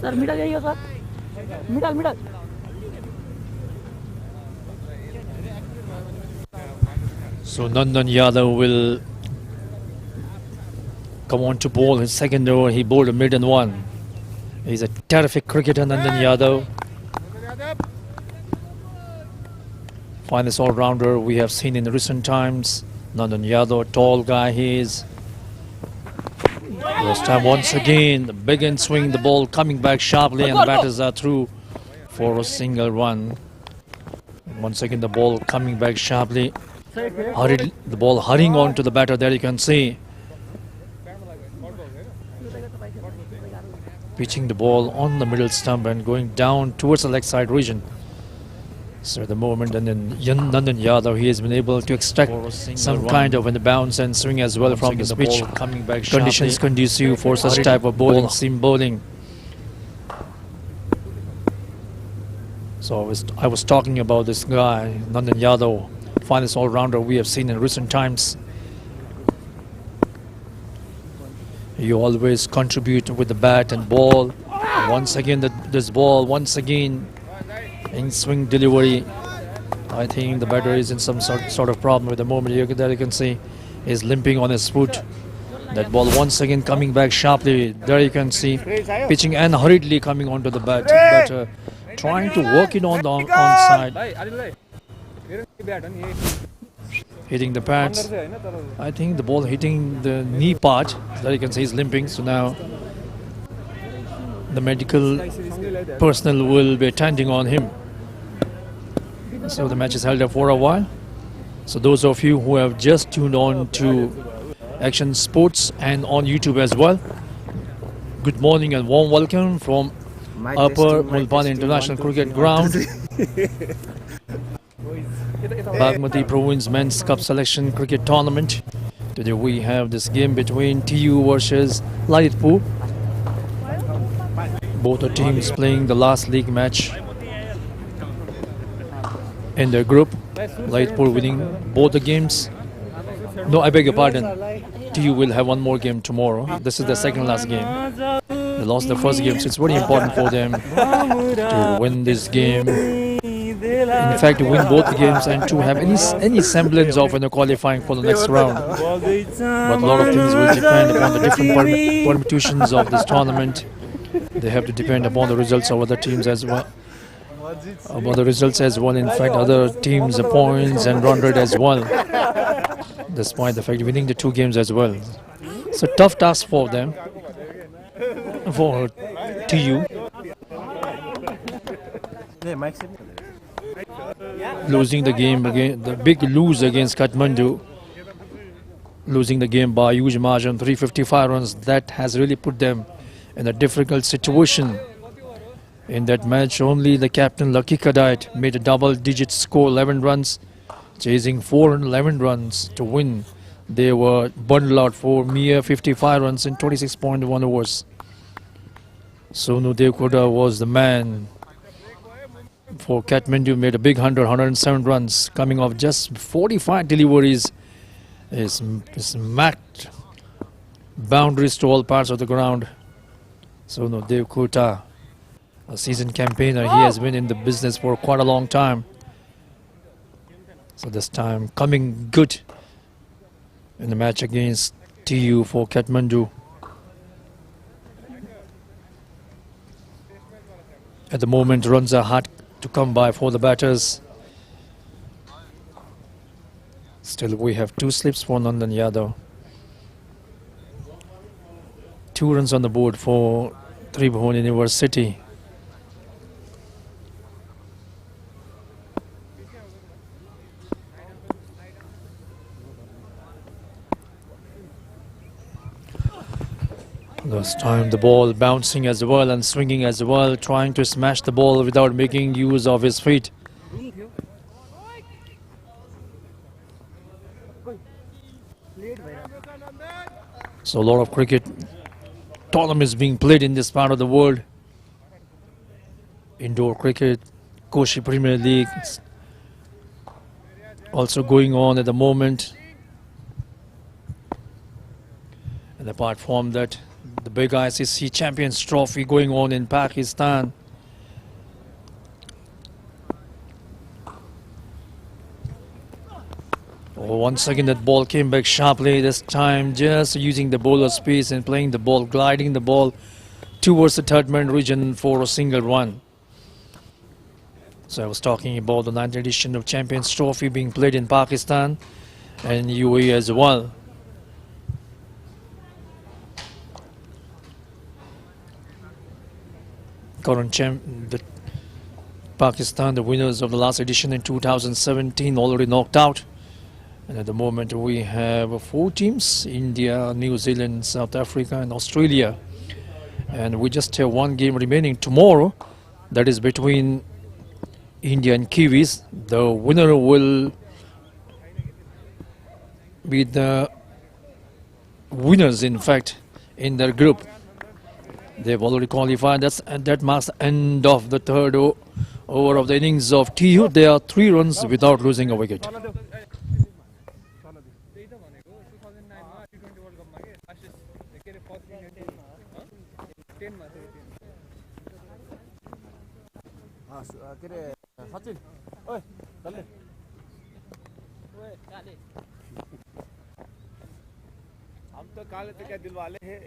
Sir middle जाइए sir, middle middle. So Nandan Yadav will come on to bowl his second over. He bowled a mid and one. He's a terrific cricketer, Nandan Yadav. Finest all-rounder we have seen in recent times. Nandan Yadav, a tall guy he is. This time once again, the big end swing, the ball coming back sharply and the batters are through for a single run. Once again the ball coming back sharply. The ball hurrying on to the batter, there you can see. Pitching the ball on the middle stump and going down towards the leg side region. So at the moment, and then Nandan Yadav, he has been able to extract some kind of a bounce and swing as well from this pitch. Coming back conditions conducive for such type of bowling, seam bowling. So I was talking about this guy, Nandan Yadav, finest all-rounder we have seen in recent times. You always contribute with the bat and ball. Once again, this ball, once again, in swing delivery. I think the batter is in some sort of problem with the moment. There you can see is limping on his foot. That ball once again coming back sharply. There you can see pitching and hurriedly coming onto the batter, trying to work it on the onside. Hitting the pads. I think the ball hitting the knee part. There you can see he's limping. So now the medical personnel will be attending on him. So the match is held up for a while. So those of you who have just tuned on to Action Sports and on YouTube as well, good morning and warm welcome from Upper Mulpani International Cricket Ground. Bagmati Province Men's Cup Selection Cricket Tournament. Today we have this game between TU versus Lalitpur. Both are teams playing the last league match in their group. Lalitpur winning both the games. No, I beg your pardon. TU will have one more game tomorrow. This is the second last game. They lost the first game, so it's very important for them to win this game. In fact, to win both games and to have any semblance of qualifying for the next round. But a lot of things will depend upon the different permutations of this tournament. They have to depend upon the results of other teams as well. In fact, other teams' points and run rate as well. Despite the fact winning the two games as well. It's a tough task for them, for TU. Losing the game again, the big lose against Kathmandu. Losing the game by huge margin, 355 runs. That has really put them in a difficult situation. In that match, only the captain Lucky Kadait made a double-digit score, 11 runs, chasing 411 runs to win. They were bundled out for mere 55 runs in 26.1 overs. Sonu Devkoda was the man for Kathmandu, made a big 107 runs, coming off just 45 deliveries. Is smacked boundaries to all parts of the ground. Sonu Devkoda, a seasoned campaigner, he has been in the business for quite a long time. So this time coming good in the match against TU for Kathmandu. At the moment, runs are hard to come by for the batters. Still, we have two slips for Nandan Yadav. 2 runs on the board for Tribhuwan University. This time the ball bouncing as well and swinging as well, trying to smash the ball without making use of his feet. So a lot of cricket tournaments being played in this part of the world. Indoor cricket, Koshi Premier League also going on at the moment. And apart from that, the big ICC Champions Trophy going on in Pakistan. Oh, once again that ball came back sharply, this time just using the bowler space and playing the ball, gliding the ball towards the third man region for a single run. So I was talking about the 9th edition of Champions Trophy being played in Pakistan and UAE as well. Current Pakistan, the winners of the last edition in 2017, already knocked out. And at the moment we have 4 teams: India, New Zealand, South Africa and Australia. And we just have 1 game remaining tomorrow, that is between India and Kiwis. The winner will be the winners, in fact, in their group. They've already qualified. That marks the end of the third over of the innings of TU. They are 3 runs without losing a wicket. हम तो काले तो क्या दिल वाले हैं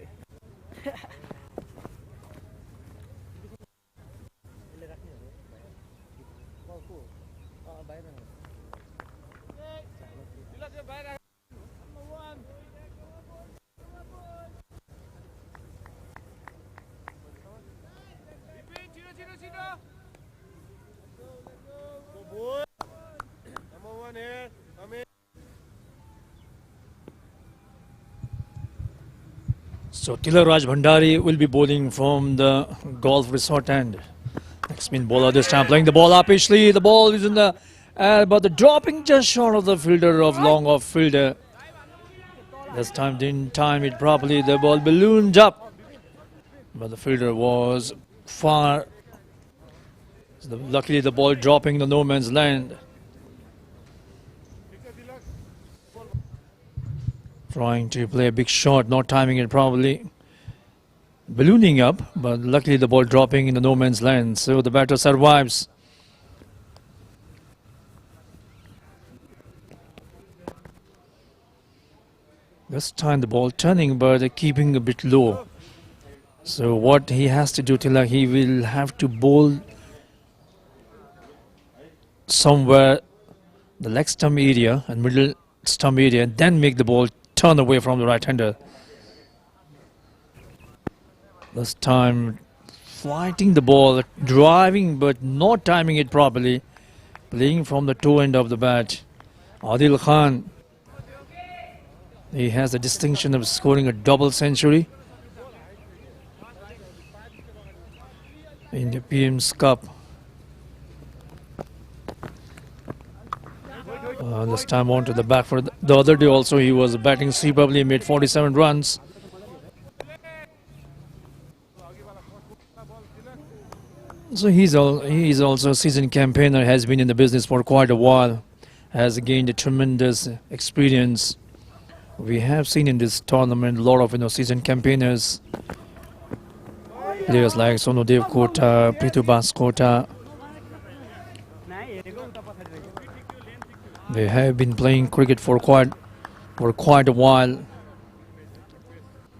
So Tilak Raj Bhandari will be bowling from the golf resort end. Next spin bowler this time playing the ball uppishly. The ball is in the air, but the dropping just short of the fielder of long off fielder. This time didn't time it properly. The ball ballooned up, but the fielder was far. So luckily the ball dropping the no man's land. Trying to play a big shot, not timing it properly. Ballooning up, but luckily the ball dropping in the no man's land. So the batter survives. This time the ball turning, but keeping a bit low. So what he has to do, Tilak, he will have to bowl somewhere the leg stump area and middle stump area, and then make the ball turn away from the right-hander. This time fighting the ball, driving but not timing it properly, playing from the toe end of the bat. Adil Khan, he has the distinction of scoring a double century in the PM's Cup. This time on to the back for the other day also he was batting superbly, made 47 runs. So he is also a seasoned campaigner, has been in the business for quite a while, has gained a tremendous experience. We have seen in this tournament a lot of seasoned campaigners, players like Sonodev Kota, Pritubas Kota. They have been playing cricket for quite a while.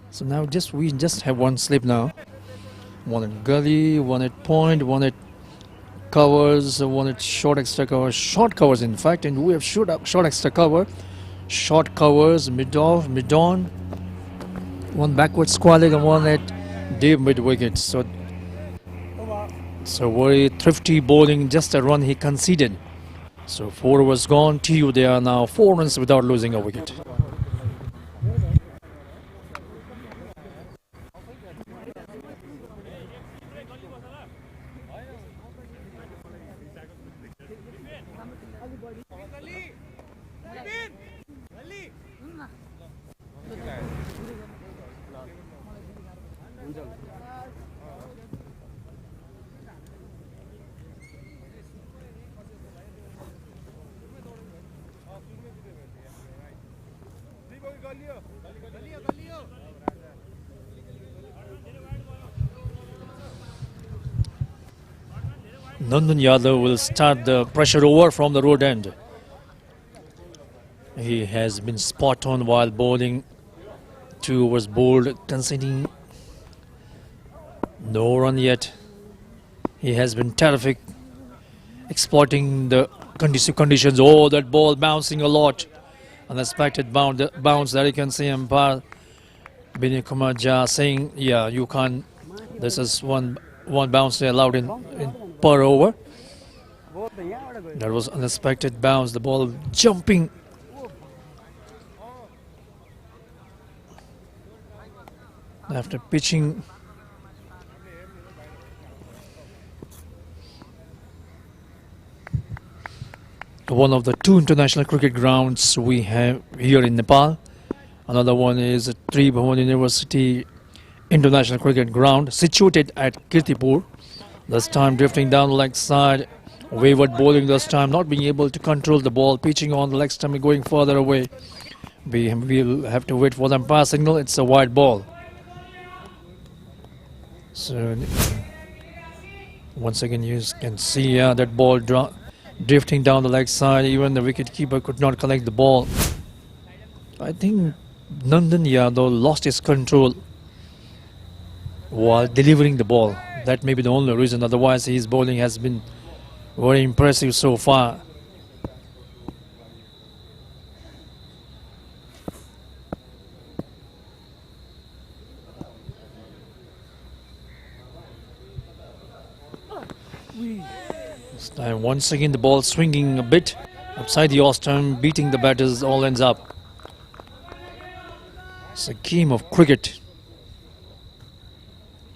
So now we just have 1 slip now. 1 at gully, 1 at point, 1 at covers, 1 at short extra cover, short covers in fact, and we have short extra cover, short covers, mid off, mid on, 1 backward square and 1 at deep mid wicket. So very thrifty bowling, just a run he conceded. So 4 was gone. TU, they are now 4 runs without losing a wicket. Nandan Yadav will start the pressure over from the road end. He has been spot on while bowling. 2 overs bowled, conceding no run yet. He has been terrific, exploiting the conducive conditions. Oh, that ball bouncing a lot. Unexpected bounce that you can see umpire Binay Kumar Jha saying, yeah, you can't. This is one bounce they allowed in per over. That was unexpected bounce. The ball jumping. After pitching. One of the 2 international cricket grounds we have here in Nepal. Another one is Tribhuwan University International Cricket Ground, situated at Kirtipur. This time drifting down the leg side, wayward bowling this time, not being able to control the ball, pitching on the leg stump, going further away. We will have to wait for the umpire signal. It's a wide ball. So once again you can see that ball drifting down the leg side. Even the wicket keeper could not collect the ball. I think Nandan Yadav lost his control while delivering the ball. That may be the only reason. Otherwise his bowling has been very impressive so far. This time once again the ball swinging a bit outside the off stump, beating the batters, all ends up. It's a game of cricket.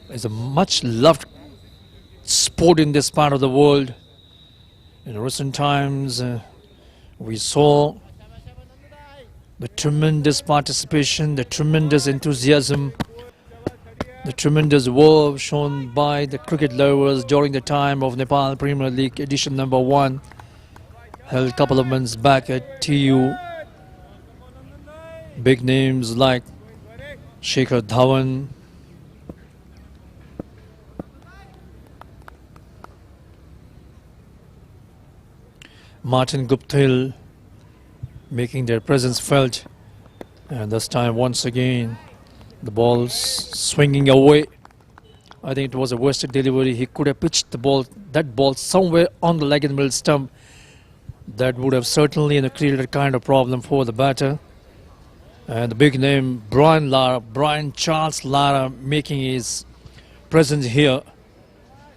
It's a much loved sport in this part of the world. In recent times we saw the tremendous participation, the tremendous enthusiasm, the tremendous verve shown by the cricket lovers during the time of Nepal Premier League edition number 1, held a couple of months back at TU. Big names like Shikhar Dhawan, Martin Guptill making their presence felt, and this time once again the ball's swinging away. I think it was a wasted delivery. He could have pitched that ball somewhere on the leg and middle stump. That would have certainly created a kind of problem for the batter. And the big name Brian Charles Lara making his presence here,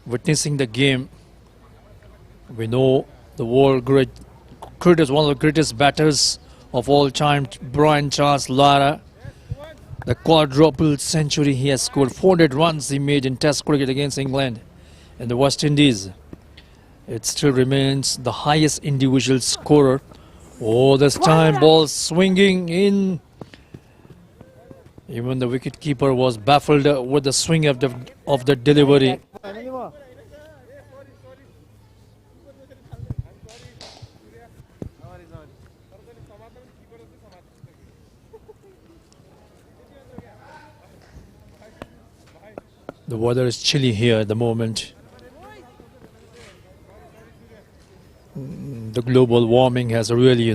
witnessing the game. We know the world great cricket is one of the greatest batters of all time, Brian Charles Lara. The quadruple century he has scored, 400 runs he made in Test cricket against England and the West Indies. It still remains the highest individual scorer. Oh, this time ball swinging in. Even the wicketkeeper was baffled with the swing of the delivery. The weather is chilly here at the moment. The global warming has really,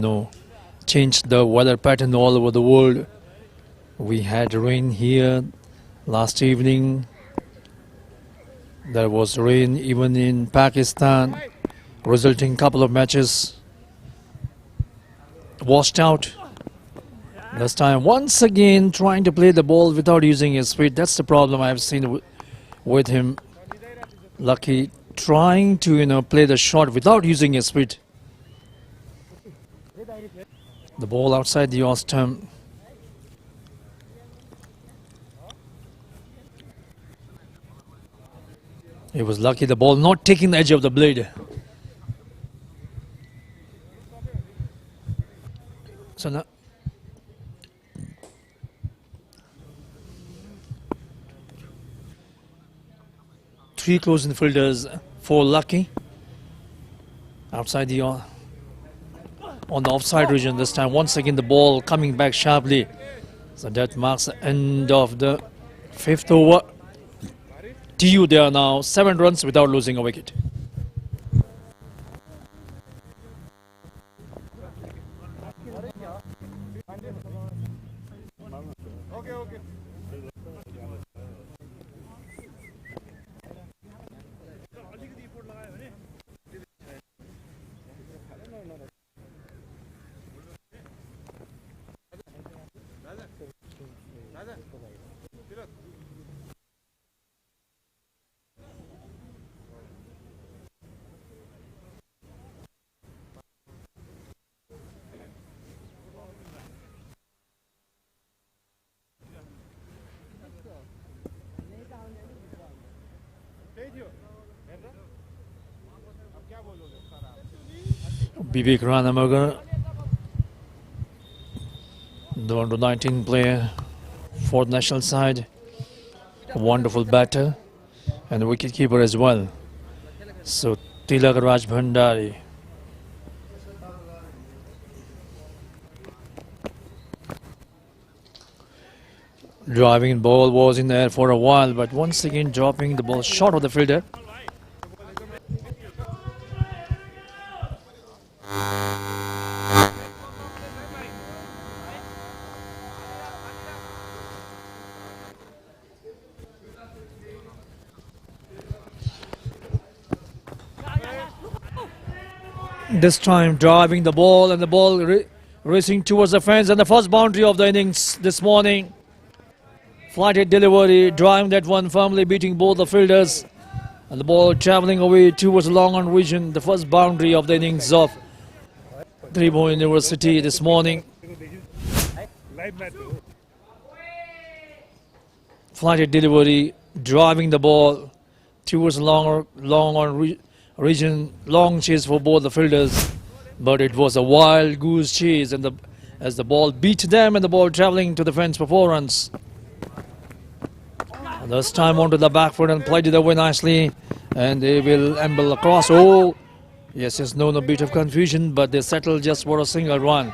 changed the weather pattern all over the world. We had rain here last evening. There was rain even in Pakistan, resulting in a couple of matches washed out. This time once again trying to play the ball without using his feet. That's the problem I've seen with him. Lucky trying to play the shot without using his feet. The ball outside the off stump. He was lucky the ball not taking the edge of the blade. So now three close infielders for Lucky outside the on the offside region this time. Once again the ball coming back sharply. So that marks the end of the 5th over. TU there now 7 runs without losing a wicket. Vivek Ranamagar, the under 19 player for the national side, a wonderful batter and a wicket keeper as well. So Tilak Raj Bhandari. Driving ball was in the air for a while, but once again dropping the ball short of the fielder. This time driving the ball and the ball racing towards the fence, and the first boundary of the innings this morning. Flighted delivery, driving that one firmly, beating both the fielders, and the ball travelling away towards the long on region. The first boundary of the innings of Tribhuwan University this morning. Flighted delivery, driving the ball towards the long on region. Long chase for both the fielders, but it was a wild goose chase, and as the ball beat them, and the ball travelling to the fence for 4 runs. This time onto the back foot and played it away nicely, and they will amble across. Oh, yes, no bit of confusion, but they settled just for a single run.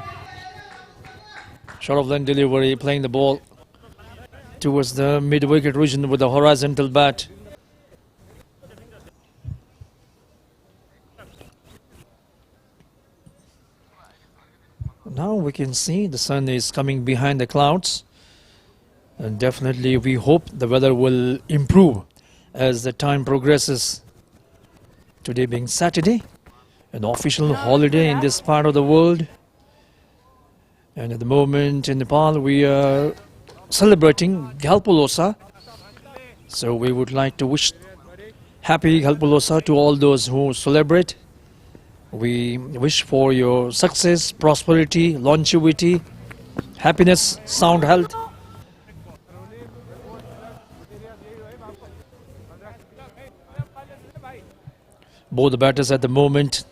Short of line delivery, playing the ball towards the mid-wicket region with a horizontal bat. Now we can see the sun is coming behind the clouds. And definitely we hope the weather will improve as the time progresses. Today being Saturday, an official holiday in this part of the world. And at the moment in Nepal we are celebrating Galpulosa. So we would like to wish happy Galpulosa to all those who celebrate. We wish for your success, prosperity, longevity, happiness, sound health. Both the batters at the moment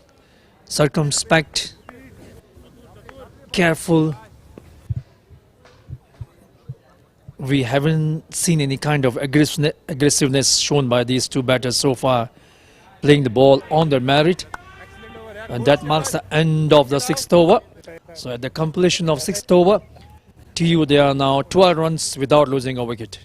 circumspect, careful. We haven't seen any kind of aggressiveness shown by these two batters so far, playing the ball on their merit. And that marks the end of the 6th over. So at the completion of 6th over, TU they are now 12 runs without losing a wicket.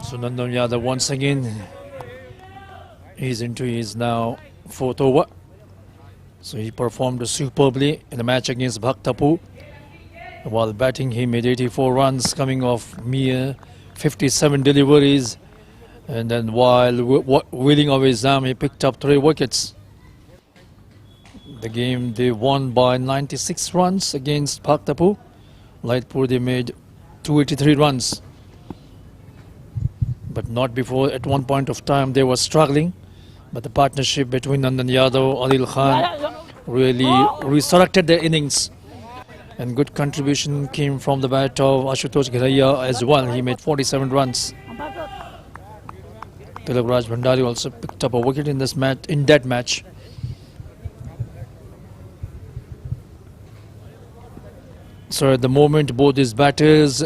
So Nandan Yadav once again is into his now 4th over. So he performed superbly in the match against Bhaktapur. While batting he made 84 runs coming off mere 57 deliveries, and then while wheeling away Zam he picked up 3 wickets. The game they won by 96 runs against Bhaktapur. Lalitpur they made 283 runs. But not before. At one point of time they were struggling, but the partnership between Nandan Yadav, Adil Khan really resurrected their innings. And good contribution came from the bat of Ashutosh Ghiraiya as well. He made 47 runs. Tilak Bhandari also picked up a wicket in that match. So at the moment, both these batters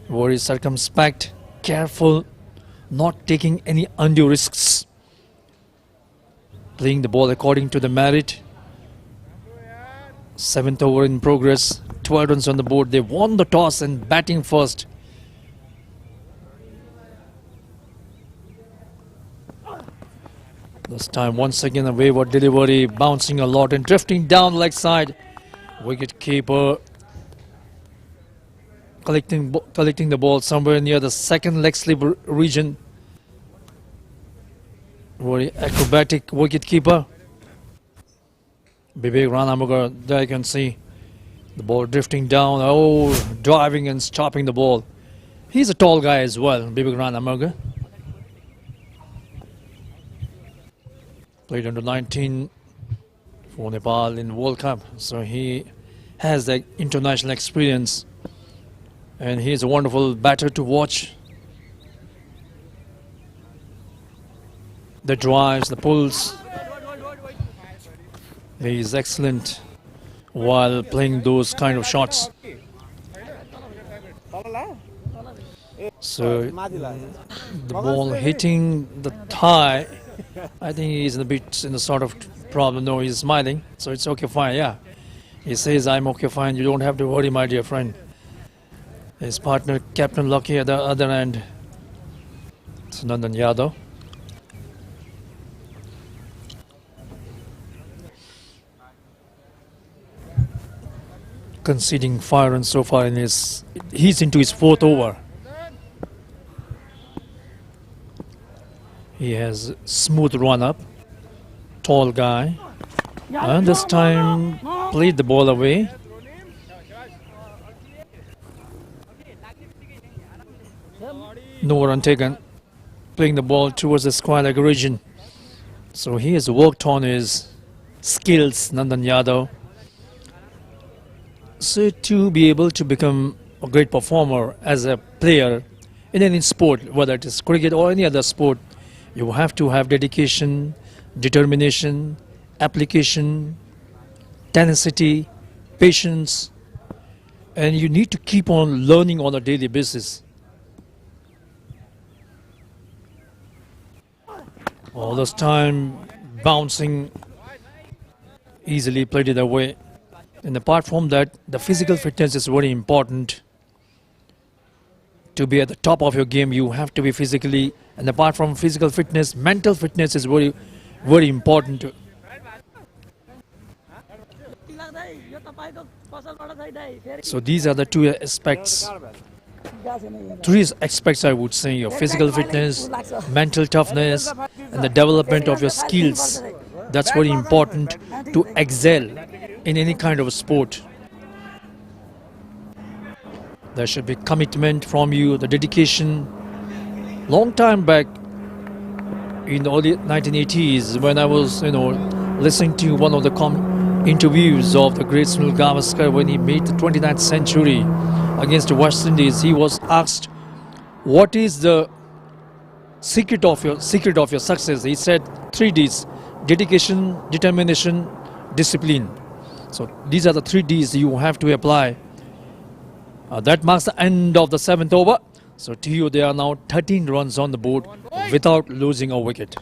were very circumspect, careful, not taking any undue risks, playing the ball according to the merit. 7th over in progress, 12 runs on the board. They won the toss and batting first. This time once again a wayward delivery, bouncing a lot and drifting down leg side. Wicket keeper collecting the ball somewhere near the second leg slip region. Very acrobatic wicket keeper. Vivek Ranamagar, there you can see the ball drifting down. Oh, driving and stopping the ball. He's a tall guy as well, Vivek Ranamagar. Played under 19 for Nepal in World Cup, so he has that international experience, and he is a wonderful batter to watch. The drives, the pulls, he is excellent while playing those kind of shots. So the ball hitting the thigh, I think he's in the sort of problem. No, he's smiling, so it's okay, fine. Yeah, he says, "I'm okay, fine. You don't have to worry, my dear friend." His partner, Captain Lucky, at the other end, it's Nandan Yadav. Conceding 5 runs so far he's into his 4th over. He has smooth run up, tall guy, and this time played the ball away. No run taken, playing the ball towards the square leg region. So he has worked on his skills, Nandan Yadav. So to be able to become a great performer as a player in any sport, whether it is cricket or any other sport, you have to have dedication, determination, application, tenacity, patience, and you need to keep on learning on a daily basis. All this time bouncing, easily played it away. And apart from that, the physical fitness is very important. To be at the top of your game, you have to be physically, and apart from physical fitness, mental fitness is very, very important. So these are the two aspects, 3 aspects I would say: your physical fitness, mental toughness, and the development of your skills. That's very important to excel in any kind of sport. There should be commitment from you, the dedication. Long time back in the early 1980s, when I was, listening to one of the interviews of the great Sunil Gavaskar when he made the 29th century against the West Indies, he was asked, "What is the secret of your success?" He said 3 Ds: dedication, determination, discipline. So these are the 3 Ds you have to apply. That marks the end of the 7th over. So to you, there are now 13 runs on the board without losing a wicket.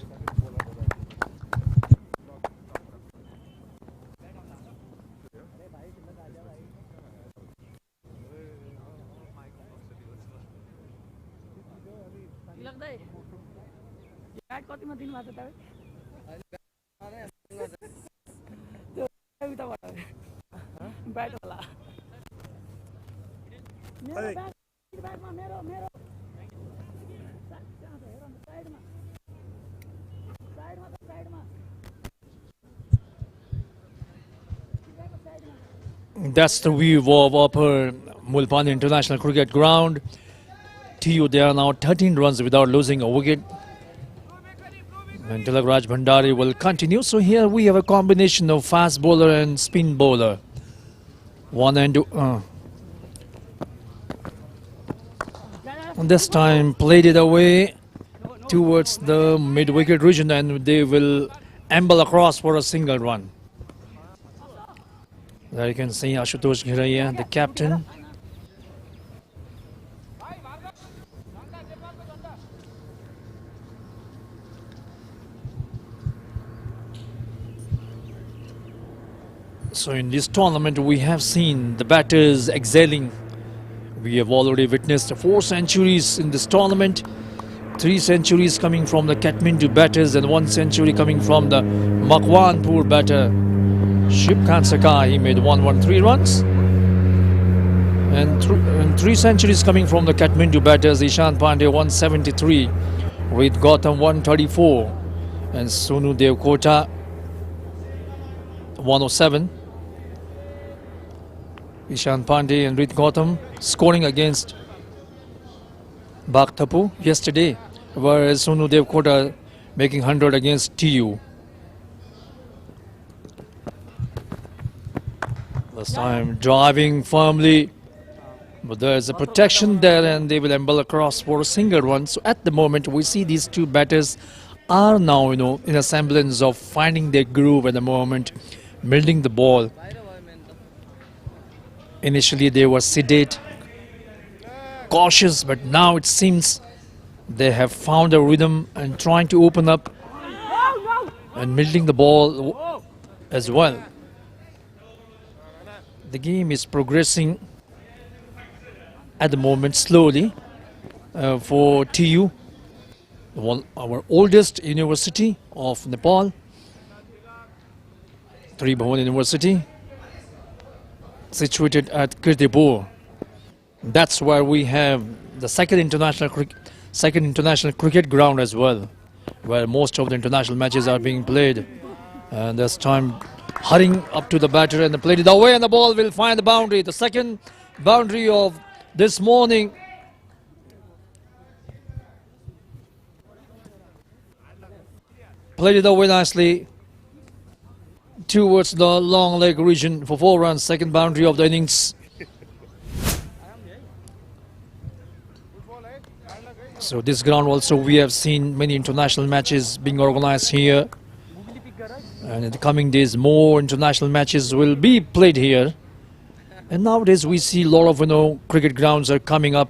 That's the view of Upper Mulpani International Cricket Ground. To you, there are now 13 runs without losing a wicket. And Tilak Bhandari will continue. So here we have a combination of fast bowler and spin bowler. One and this time played it away towards the mid-wicket region, and they will amble across for a single run. There you can see Ashutosh Ghiraiya, the captain. So in this tournament we have seen the batters excelling. We have already witnessed 4 centuries in this tournament. 3 centuries coming from the Kathmandu batters and 1 century coming from the Makwanpur batter Shib Khan Sakai. He made 113 runs. And 3 centuries coming from the Kathmandu batters, Ishan Pandey 173, Rohit Gautam 134, and Sonu Devkota 107. Ishan Pandey and Rohit Gautam scoring against Bagmati yesterday, whereas Sonu Devkota making 100 against TU. This time driving firmly, but there's a protection there and they will amble across for a single run. So at the moment we see these two batters are now, in a semblance of finding their groove at the moment, building the ball. Initially they were sedate, cautious, but now it seems they have found a rhythm and trying to open up and building the ball as well. The game is progressing at the moment slowly for TU, our oldest university of Nepal, Tribhuwan University, situated at Tribhuwan. That's where we have the second international cricket ground as well, where most of the international matches are being played. And this time hurrying up to the batter and they played it away, and the ball will find the boundary, the second boundary of this morning. Played it away nicely towards the long leg region for 4 runs, second boundary of the innings. So this ground also, we have seen many international matches being organized here, and in the coming days more international matches will be played here. And nowadays we see a lot of cricket grounds are coming up.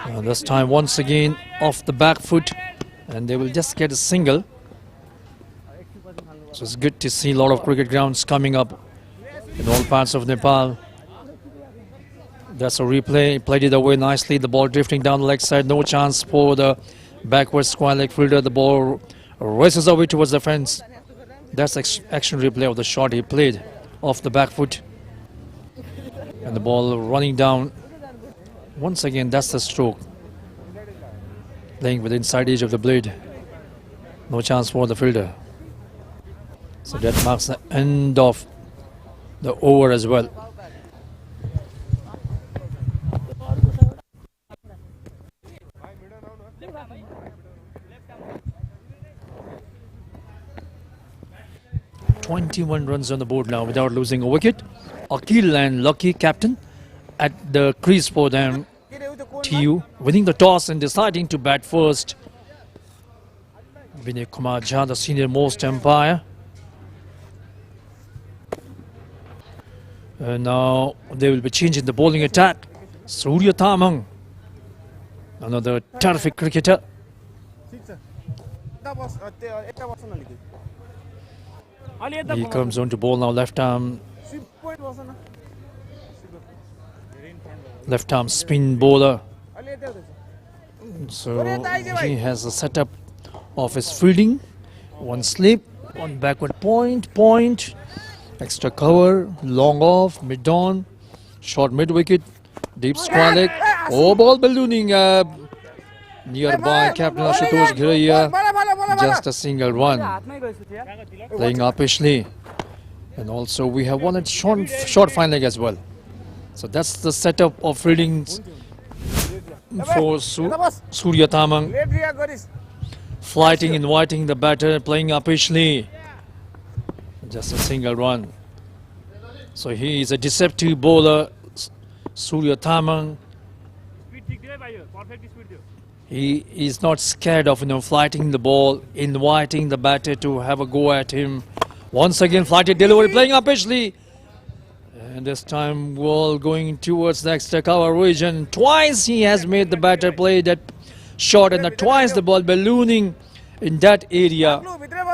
And this time once again off the back foot, and they will just get a single. So it's good to see a lot of cricket grounds coming up in all parts of Nepal. That's a replay, played it away nicely, the ball drifting down the leg side, no chance for the backward square leg fielder. The ball races away towards the fence. That's action replay of the shot he played off the back foot. And the ball running down. Once again, that's the stroke. Playing with the inside edge of the blade. No chance for the fielder. So that marks the end of the over as well. "21 runs on the board now without losing a wicket." Akil and Lucky, captain, at the crease for them. TU winning the toss and deciding to bat first. Vinay Kumar Jha, the senior most umpire. And now they will be changing the bowling attack. Surya Tamang, another terrific cricketer. He comes on to bowl now, left arm spin bowler. So he has a setup of his fielding. One slip, one backward point, extra cover, long off, mid-on, short mid-wicket, deep square leg. Oh, ball ballooning nearby Captain Ashutosh Ghiraiya. Just a single run. Playing uppishly. And also we have one at short fine leg as well. So that's the setup of fieldings for Surya Tamang. Flighting, inviting the batter, playing uppishly. Just a single run. So he is a deceptive bowler, Surya Thamang. He is not scared of flighting the ball, inviting the batter to have a go at him. Once again, flighted delivery, playing up pitchly. And this time, ball going towards the extra cover region. Twice he has made the batter play that shot, and twice the ball ballooning in that area.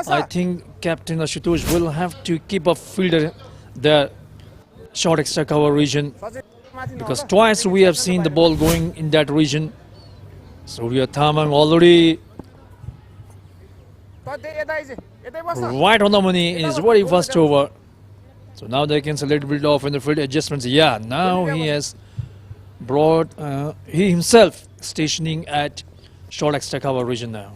I think Captain Ashutosh will have to keep a fielder there, short extra cover region, because twice we have seen the ball going in that region. Surya Thamang already right on the money in his very first over. So now they can see a little bit of in the field adjustments. Yeah, now he has brought he himself stationing at short extra cover region now.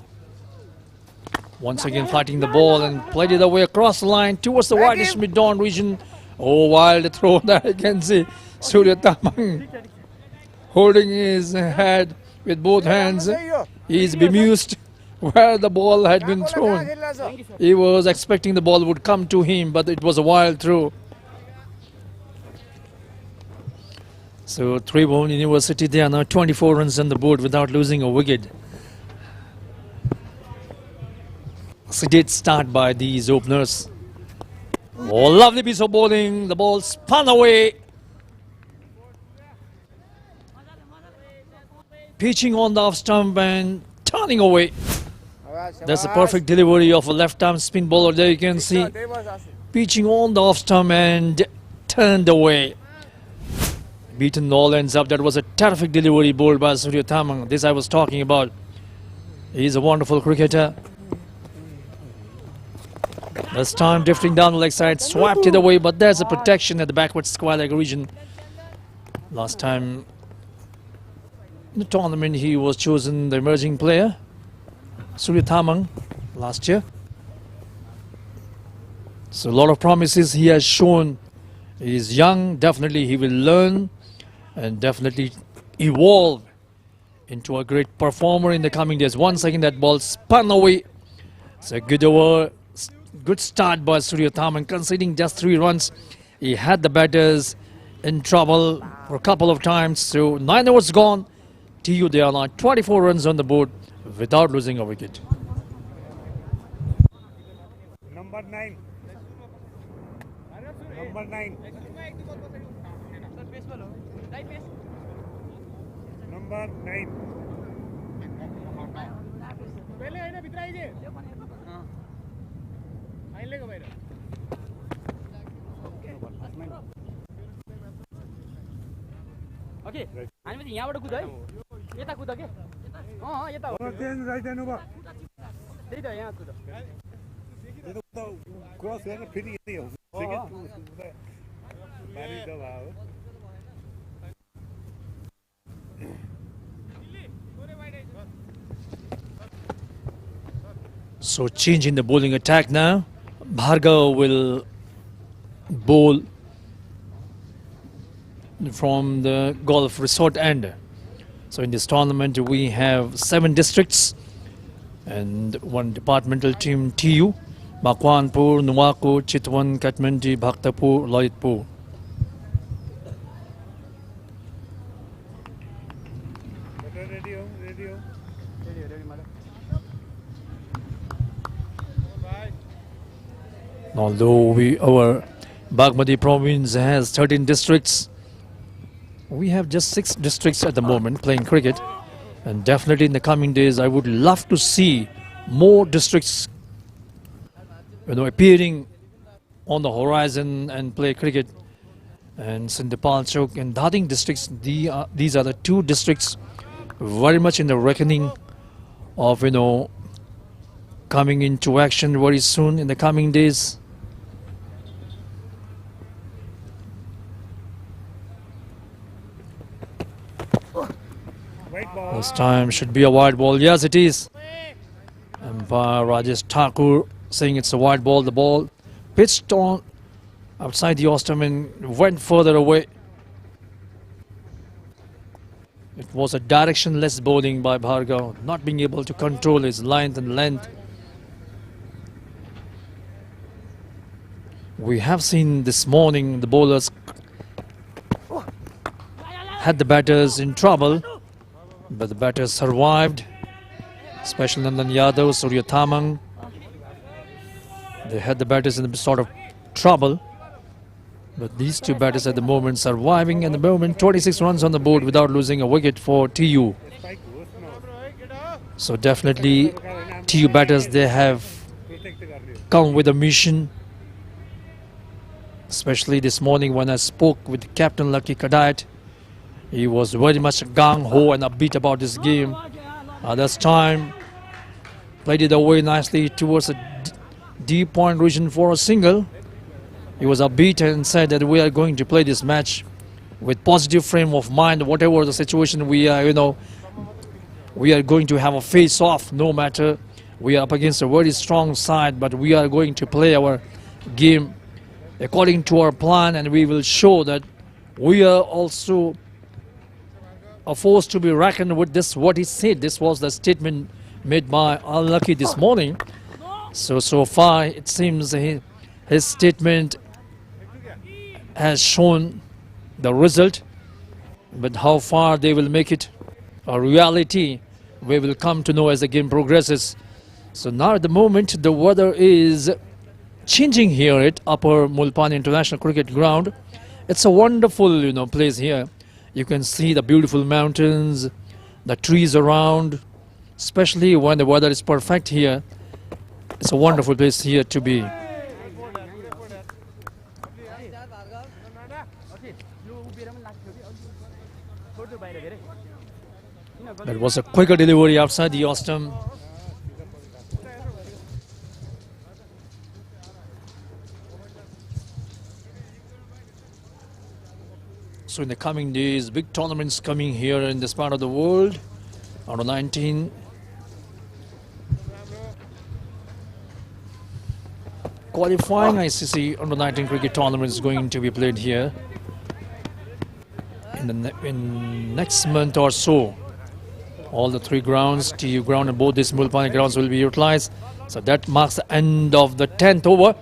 Once again fighting the ball and played it away across the line towards the widest mid-on region. Oh, wild throw that I can see. Surya Thamang holding his head with both hands. He is bemused where the ball had been thrown. He was expecting the ball would come to him, but it was a wild throw. So Tribhuwan University, they are now 24 runs on the board without losing a wicket. So did start by these openers. Oh, lovely piece of bowling. The ball spun away. Pitching on the off stump and turning away. That's a perfect delivery of a left-arm spin bowler. There you can see pitching on the off stump and turned away. Beaten all ends up. That was a terrific delivery bowled by Surya Thamang. This I was talking about. He's a wonderful cricketer. This time drifting down the leg side, swapped it away, but there's a protection at the backward square leg region. Last time in the tournament he was chosen the emerging player, Surya Thamang, last year. So a lot of promises he has shown. He is young, definitely he will learn and definitely evolve into a great performer in the coming days. Once again that ball spun away. It's a good over. Good start by Surya Thamang, conceding just 3 runs. He had the batters in trouble for a couple of times. So 9 overs gone. TU, they are now 24 runs on the board without losing a wicket. Number 9. Number 9. Number 9. Okay, हामी यहाँबाट कुद है यता कुद के यता हो त्यही त यहाँ कुद क्रस गरेर फेरि यतै हो बारी त भयो So change in the bowling attack now. Bhargav will bowl from the golf resort end. So in this tournament we have 7 districts and 1 departmental team TU, Makwanpur, Nuwako, Chitwan, Kathmandu, Bhaktapur, Lalitpur. Although our Bagmati province has 13 districts, we have just 6 districts at the moment playing cricket, and definitely in the coming days I would love to see more districts appearing on the horizon and play cricket. And Sindipal Chowk and Dhading districts, these are the 2 districts very much in the reckoning of coming into action very soon in the coming days. This time should be a wide ball. Yes, it is. Umpire Rajesh Thakur saying it's a wide ball. The ball pitched on outside the off-stump and went further away. It was a directionless bowling by Bhargav, not being able to control his length and length. We have seen this morning the bowlers had the batters in trouble, but the batters survived, especially Nandan Yadav, Surya Thamang. They had the batters in a sort of trouble, but these two batters at the moment surviving. At the moment, 26 runs on the board without losing a wicket for TU. So definitely TU batters, they have come with a mission. Especially this morning when I spoke with Captain Lucky Kadayat, he was very much gung-ho and upbeat about this game. This time, played it away nicely towards a deep point region for a single. He was upbeat and said that we are going to play this match with positive frame of mind, whatever the situation we are, we are going to have a face-off no matter. We are up against a very strong side, but we are going to play our game according to our plan, and we will show that we are also a force to be reckoned with. This what he said. This was the statement made by Al-Lucky this morning. So far it seems his statement has shown the result, but how far they will make it a reality, we will come to know as the game progresses. So now at the moment the weather is changing here at Upper Mulpani International Cricket Ground. It's a wonderful, place here. You can see the beautiful mountains, the trees around, especially when the weather is perfect here. It's a wonderful place here to be. That was a quicker delivery outside the off-stump. So in the coming days, big tournaments coming here in this part of the world. Under 19. Qualifying ICC under 19 cricket tournament is going to be played here in next month or so. All the three grounds, TU ground and both these Mulpani grounds will be utilized. So that marks the end of the 10th over.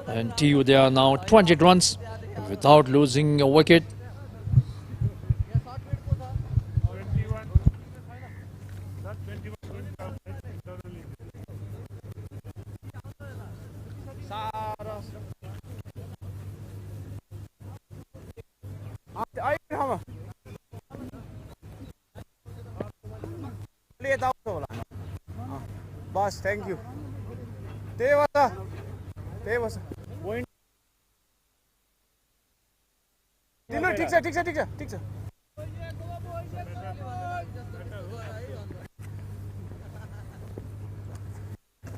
And TU, they are now 20 runs without losing a wicket. Boss, thank you.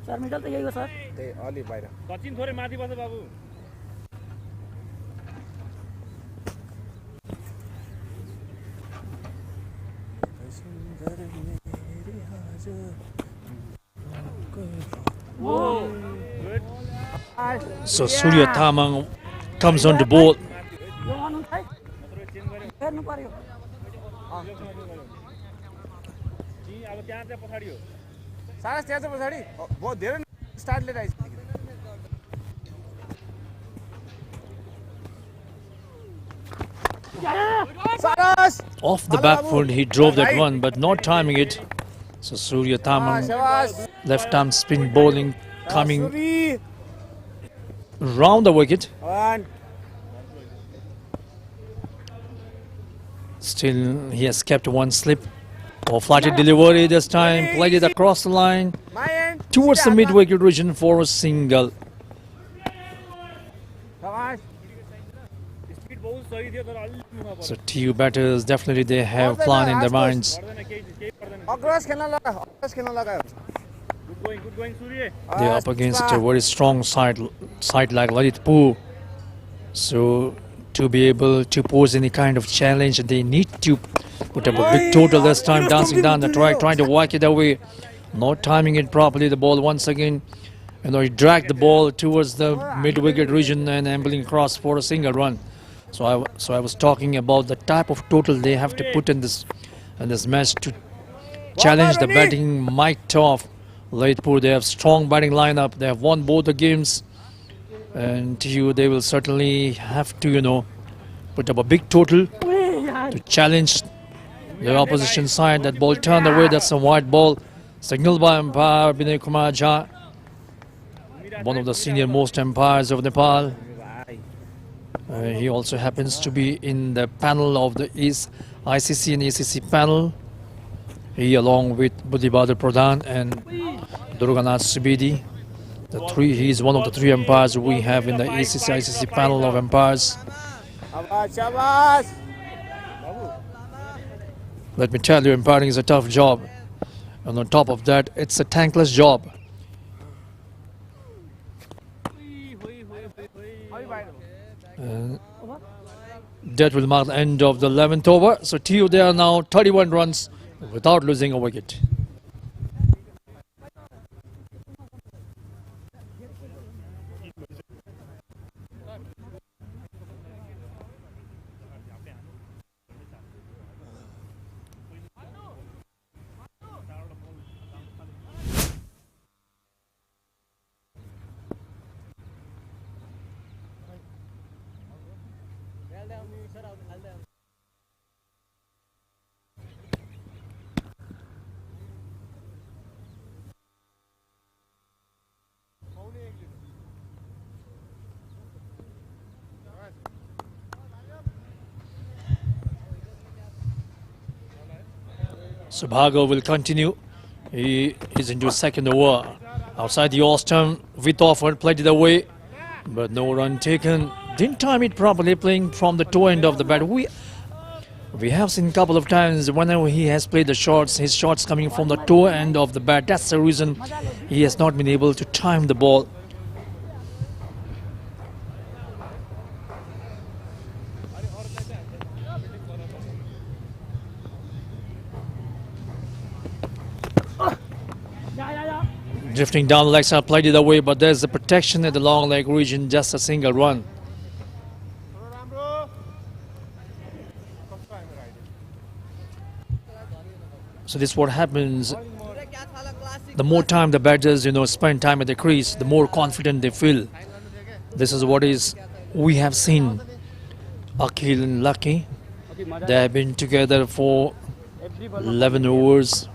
Sir middle त यही हो sir अलि बाहिर सचिन थोरै माथि बस्छ बाबु So Surya Thamang comes on the ball. अब त्यहाँ चाहिँ पछाडी हो सारस त्यहाँ चाहिँ पछाडी बहुत धेरै स्टार्ट लिएर आइसक्यो सारस Off the back foot, he drove that one, but not timing it. So Surya Thamang, left arm spin bowling, coming round the wicket. Still, he has kept one slip. Or flighted delivery this time, played it across the line towards the mid-wicket region for a single. So TU batters, definitely they have a plan in their minds. They are up against a very strong side like Lalitpur. So to be able to pose any kind of challenge, they need to put up a big total this time, dancing down the track, trying to whack it away, not timing it properly. The ball once again, he dragged the ball towards the mid-wicket region and ambling across for a single run. So I was talking about the type of total they have to put in this match to challenge the batting might of Lalitpur. They have strong batting lineup. They have won both the games. And they will certainly have to, put up a big total to challenge the opposition side. That ball turned away. That's a wide ball. Signaled by umpire Binay Kumar Jha, one of the senior most umpires of Nepal. He also happens to be in the panel of the ICC and ACC panel. He, along with Budhibadur Pradhan and Durganath Subedi, he is one of the three umpires we have in the ACC ICC panel of umpires. Let me tell you, umpiring is a tough job, and on top of that, it's a thankless job. That will mark the end of the 11th over. So TU, they are now 31 runs without losing a wicket. So Bhargav will continue. He is into second over. Outside the off-stump, with offer, played it away, but no run taken. Didn't time it properly, playing from the toe end of the bat. We have seen a couple of times whenever he has played the shots, his shots coming from the toe end of the bat. That's the reason he has not been able to time the ball. Drifting down the leg side, played it away, but there's the protection at the long leg region, just a single run. So this is what happens. The more time the batters, spend time at the crease, the more confident they feel. This is what we have seen. Akhil and Lucky, they have been together for 11 overs.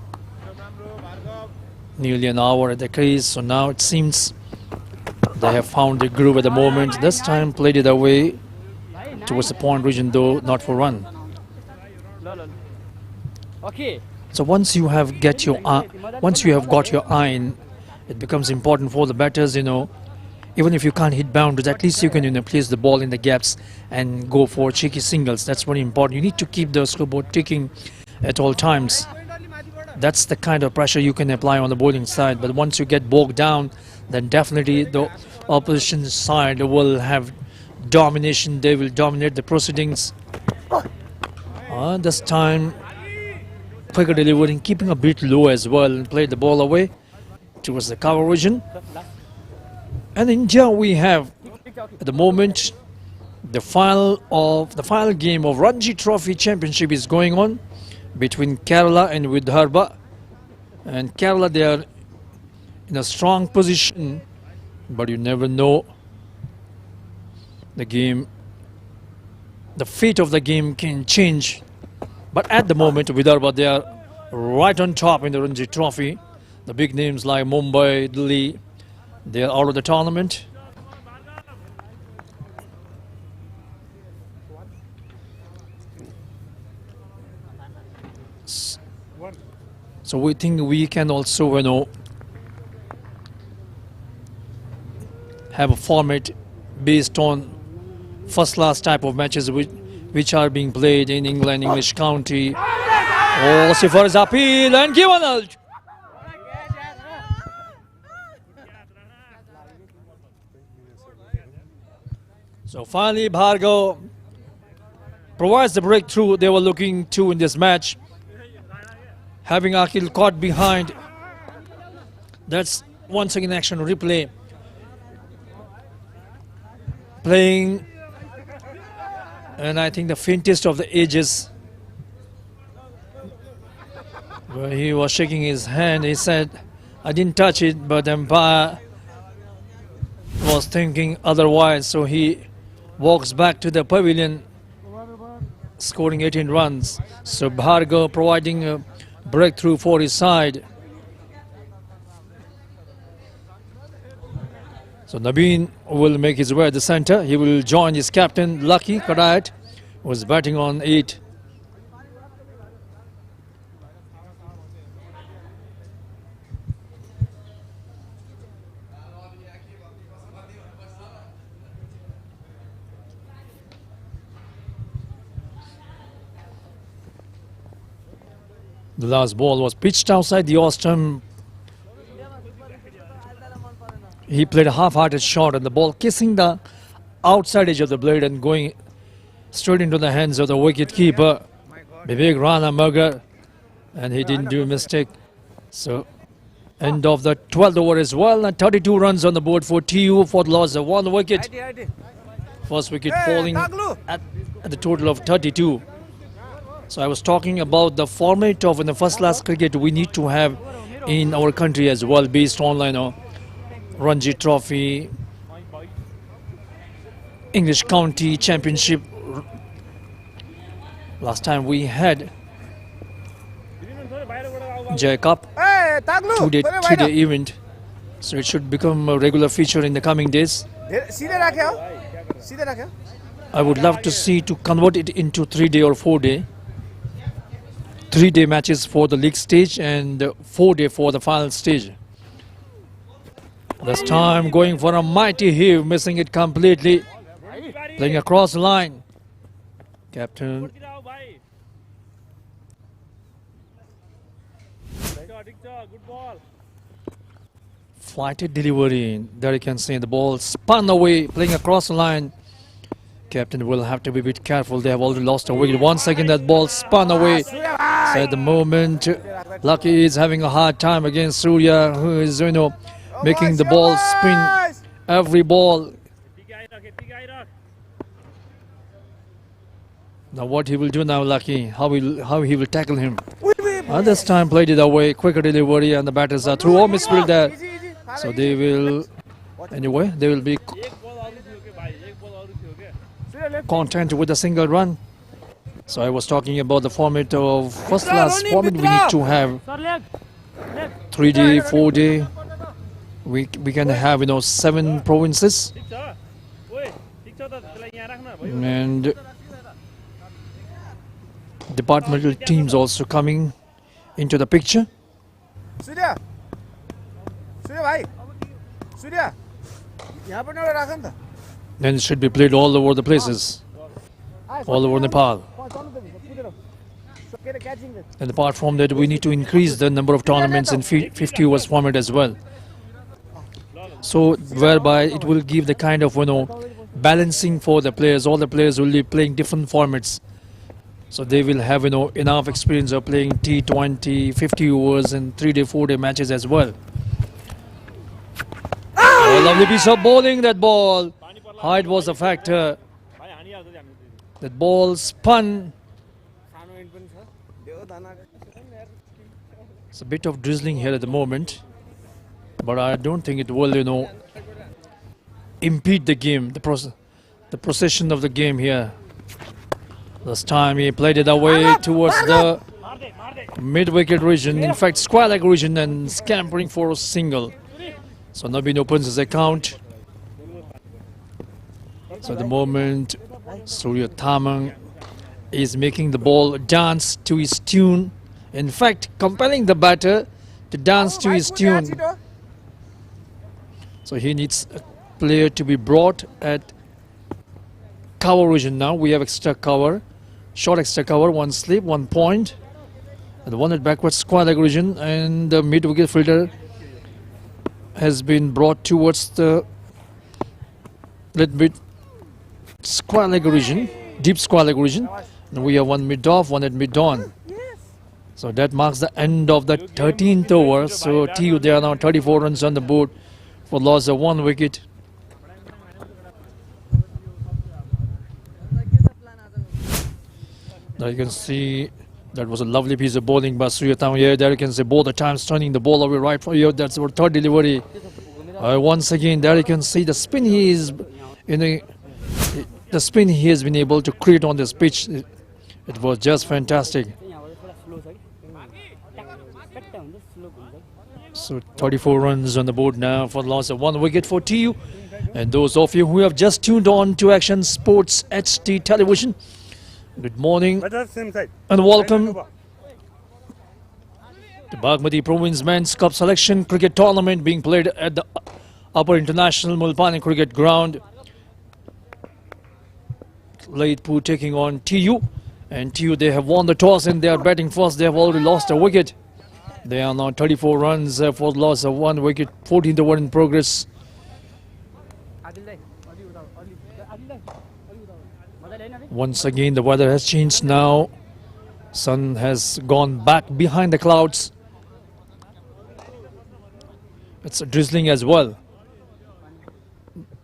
Nearly an hour at the crease, so now it seems they have found the groove at the moment. This time played it away towards the point region, though not for run. Okay. So once you have got your eye in, it becomes important for the batters. Even if you can't hit boundaries, at least you can place the ball in the gaps and go for cheeky singles. That's very important. You need to keep the scoreboard ticking at all times. That's the kind of pressure you can apply on the bowling side. But once you get bogged down, then definitely the opposition side will have domination. They will dominate the proceedings. This time, quicker delivering, keeping a bit low as well, and played the ball away towards the cover region. And in India, we have at the moment the final game of Ranji Trophy Championship is going on between Kerala and Vidarbha. And Kerala, they are in a strong position, but you never know. The fate of the game can change. But at the moment, Vidarbha, they are right on top in the Ranji Trophy. The big names like Mumbai, Delhi, they are out of the tournament. So we think we can also, have a format based on first-class type of matches which are being played in England, English county. Oh, Sifar is appeal and given out. So finally, Bhargav provides the breakthrough they were looking to in this match. Having Akhil caught behind, that's once again action replay. Playing, and I think the faintest of the ages, where he was shaking his hand, he said, I didn't touch it, but umpire was thinking otherwise, so he walks back to the pavilion, scoring 18 runs. So Bhargav providing a breakthrough for his side. So Nabeen will make his way at the center. He will join his captain Lucky Kadayat, who is batting on 8. The last ball was pitched outside the off-stump. He played a half-hearted shot and the ball kissing the outside edge of the blade and going straight into the hands of the wicket-keeper, Vivek Rana Magar, and he didn't do a mistake. So, end of the 12th over as well, and 32 runs on the board for TU for the loss of 1 wicket. First wicket falling at the total of 32. So I was talking about the format of in the first-class cricket we need to have in our country as well, based on Ranji Trophy, English County Championship. Last time we had Jai Cup, two-day event, so it should become a regular feature in the coming days. I would love to see to convert it into 3-day or 4-day. 3-day matches for the league stage and 4-day for the final stage. This time going for a mighty heave, missing it completely. Playing across the line. Captain. Good ball. Flighted delivery. There you can see the ball spun away, playing across the line. Captain will have to be a bit careful. They have already lost a wicket. Once again, that ball spun away. So at the moment, Lucky is having a hard time against Surya, who is, making the ball spin every ball. Now what he will do now, Lucky, how he will tackle him. And this time played it away, quicker delivery, and the batters are through. Oh, misfield there. So they will, anyway, they will be content with a single run. So I was talking about the format of first class format we need to have. 3-day, 4-day. We can have 7 provinces. And departmental teams also coming into the picture. Then it should be played all over the places, all over Nepal. And apart from that, we need to increase the number of tournaments in 50 overs format as well. So whereby it will give the kind of balancing for the players. All the players will be playing different formats. So they will have enough experience of playing T20, 50 overs and 3-day, 4-day matches as well. Oh, lovely piece of bowling, that ball. Height was a factor. That ball spun. It's a bit of drizzling here at the moment, but I don't think it will, impede the game, the procession of the game here. This time he played it away towards the mid-wicket region, in fact square leg region, and scampering for a single. So Nabeen opens his account. So at the moment, Surya Thamang is making the ball dance to his tune. In fact, compelling the batter to dance to his tune. So he needs a player to be brought at cover region now. We have extra cover, short extra cover, 1 slip, 1 point. And 1 at backward square leg region, and the mid-wicket fielder has been brought towards the little bit square leg region, deep square leg region. And we have 1 mid-off, 1 at mid-on. So that marks the end of the 13th over. So TU, there are now 34 runs on the board for loss of 1 wicket. Now you can see that was a lovely piece of bowling by Surya Thamang. There you can see both the times turning the ball away right from here. That's our 3rd delivery. Once again, there you can see the spin he is, the spin he has been able to create on this pitch. It was just fantastic. यहाँबाट थोडा slow छ कि ट्याक्क हुन्छ slow हुन्छ So 34 runs on the board now for the loss of 1 wicket for TU. And those of you who have just tuned on to Action Sports HD Television, good morning Better same side. and welcome to Bagmati Province Men's Cup Selection Cricket Tournament being played at the Upper International Mulpani Cricket Ground. Lalitpur taking on TU, and TU, they have won the toss and they are batting first. They have already lost a wicket. They are now 34 runs for the loss of 1 wicket, 14th over in progress. Adil दाइ अलि उता अलि आदिल दाइ अलि उता मजाले हैन रे Once again, the weather has changed now. Sun has gone back behind the clouds. It's drizzling as well.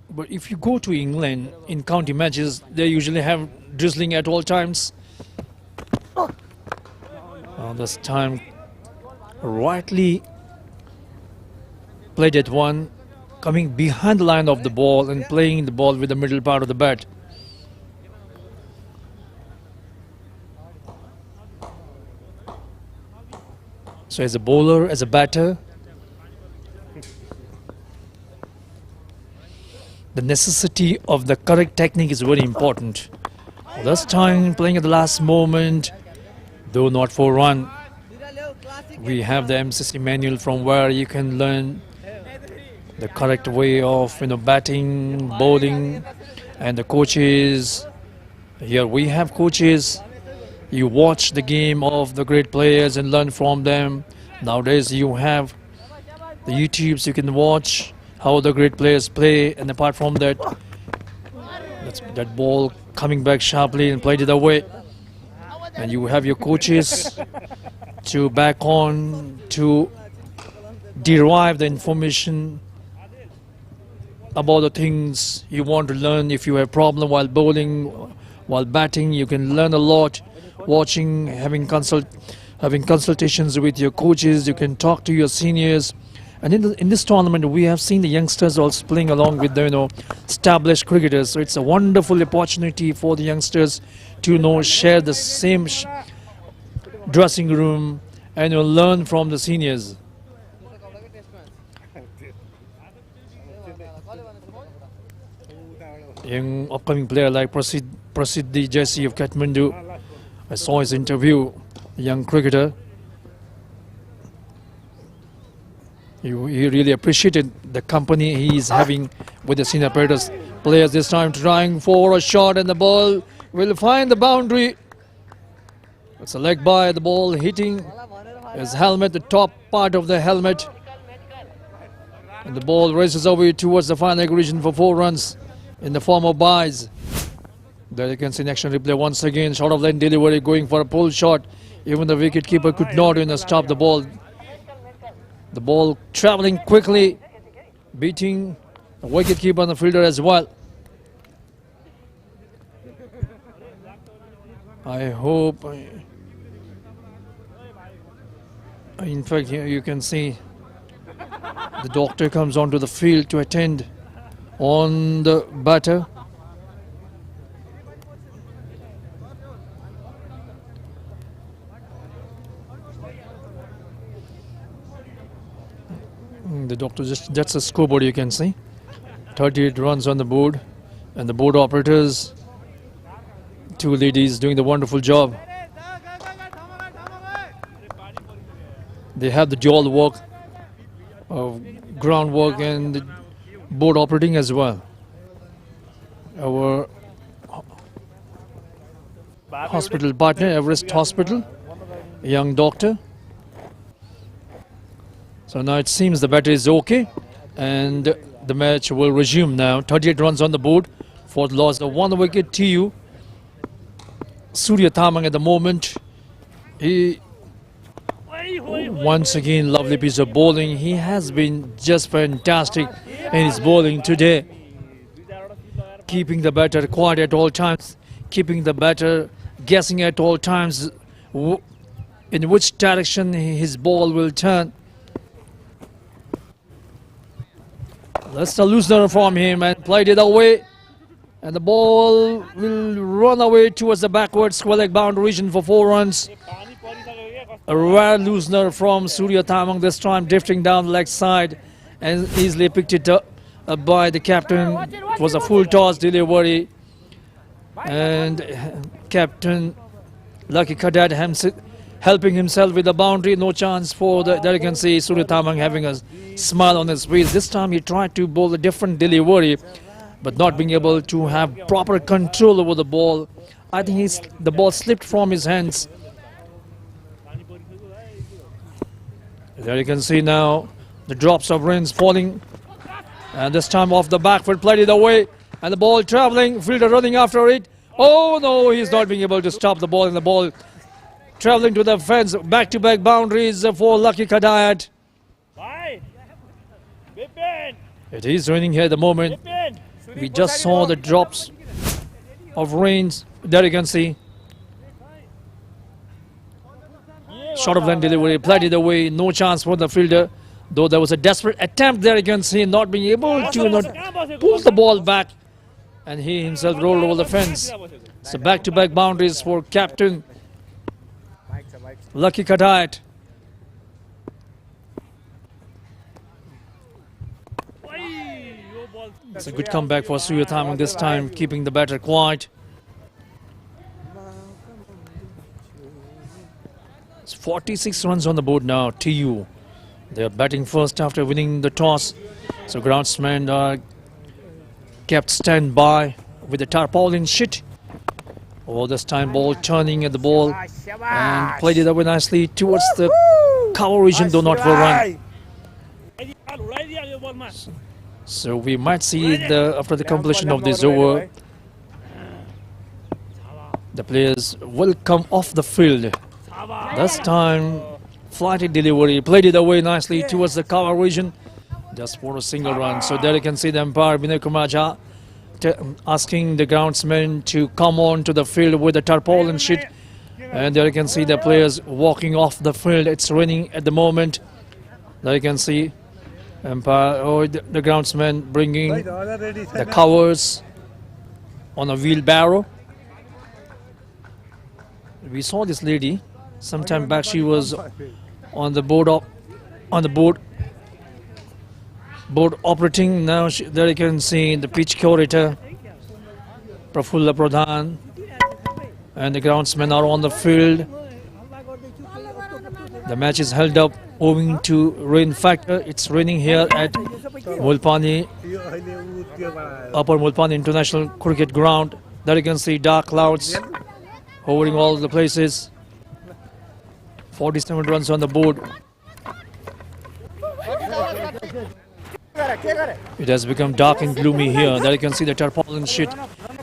But if you go to England in county matches, they usually have drizzling at all times. This time, rightly played at one, coming behind the line of the ball and playing the ball with the middle part of the bat. So as a bowler, as a batter, the necessity of the correct technique is very important. This time playing at the last moment, though not for run. We have the MCC manual from where you can learn the correct way of batting, bowling, and the coaches. Here we have coaches. You watch the game of the great players and learn from them. Nowadays you have the YouTubes, you can watch how the great players play, and apart from that, that ball coming back sharply and played it away. And you have your coaches to back on to derive the information about the things you want to learn. If you have problem while bowling, while batting, you can learn a lot. Watching, having consultations with your coaches, you can talk to your seniors. And in this tournament, we have seen the youngsters also playing along with the established cricketers. So it's a wonderful opportunity for the youngsters to share the same dressing room and learn from the seniors. Young upcoming player like Prasidhi Jesse of Kathmandu, I saw his interview, a young cricketer. He really appreciated the company he is having with the senior players this time, trying for a shot, and the ball will find the boundary. It's a leg by, the ball hitting his helmet, the top part of the helmet. And the ball races away towards the final region for 4 runs in the form of byes. There you can see an action replay once again. Short of line delivery, going for a pull shot. Even the wicketkeeper could not stop the ball. The ball traveling quickly, beating the wicketkeeper and the fielder as well. I hope, in fact, here you can see the doctor comes onto the field to attend on the batter. The doctor that's a scoreboard, you can see 38 runs on the board, and the board operators, 2 ladies doing the wonderful job. They have the dual work of groundwork and the board operating as well. Our hospital partner, Everest Hospital, a young doctor. So now it seems the batter is okay, and the match will resume now. 38 runs on the board for the loss of 1 wicket. TU. Surya Thamang at the moment. He once again lovely piece of bowling. He has been just fantastic in his bowling today. Keeping the batter quiet at all times, keeping the batter guessing at all times in which direction his ball will turn. That's the loosener from him and played it away. And the ball will run away towards the backward square leg boundary region for 4 runs. A rare loosener from Surya Tamang this time, drifting down the leg side and easily picked it up by the captain. It was a full toss delivery. And Captain Lucky Cadet helping himself with the boundary. No chance for the, there you can see Surya Tamang having a smile on his face. This time he tried to bowl a different delivery, but not being able to have proper control over the ball. I think the ball slipped from his hands. There you can see now the drops of rains falling. And this time off the back foot, played it away. And the ball traveling, fielder running after it. Oh no, he's not being able to stop the ball, and the ball traveling to the fence. Back-to-back boundaries for Lucky Kadayat. It is raining here at the moment. We just saw the drops of rains. There you can see. Short of land delivery, played it away. No chance for the fielder. Though there was a desperate attempt there, you can see, not being able to pull the ball back. And he himself rolled over the fence. So back-to-back boundaries for Captain Lucky Kadayat. It's a good comeback for Surya Tamang this time, keeping the batter quiet. It's 46 runs on the board now, TU. They are batting first after winning the toss. So groundsmen are kept standby with the tarpaulin shit. All this time ball turning at the ball and played it away nicely towards the cover region, though not for a run. So we might see after the completion of this over, the players will come off the field. This time flighted delivery, played it away nicely towards the cover region, just for a single run. So there you can see the umpire Vinay Kumar Jha asking the groundsmen to come on to the field with the tarpaulin sheet. And there you can see the players walking off the field. It's raining at the moment. There you can see umpire, the groundsmen bringing the covers on a wheelbarrow. We saw this lady sometime back. She was on the board operating. Now there you can see the pitch curator Prafulla Pradhan and the groundsmen are on the field. The match is held up owing to rain factor. It's raining here at Mulpani, Upper Mulpani International Cricket Ground. There you can see dark clouds hovering all the places. 47 runs on the board. It has become dark and gloomy here. There you can see the tarpaulin sheet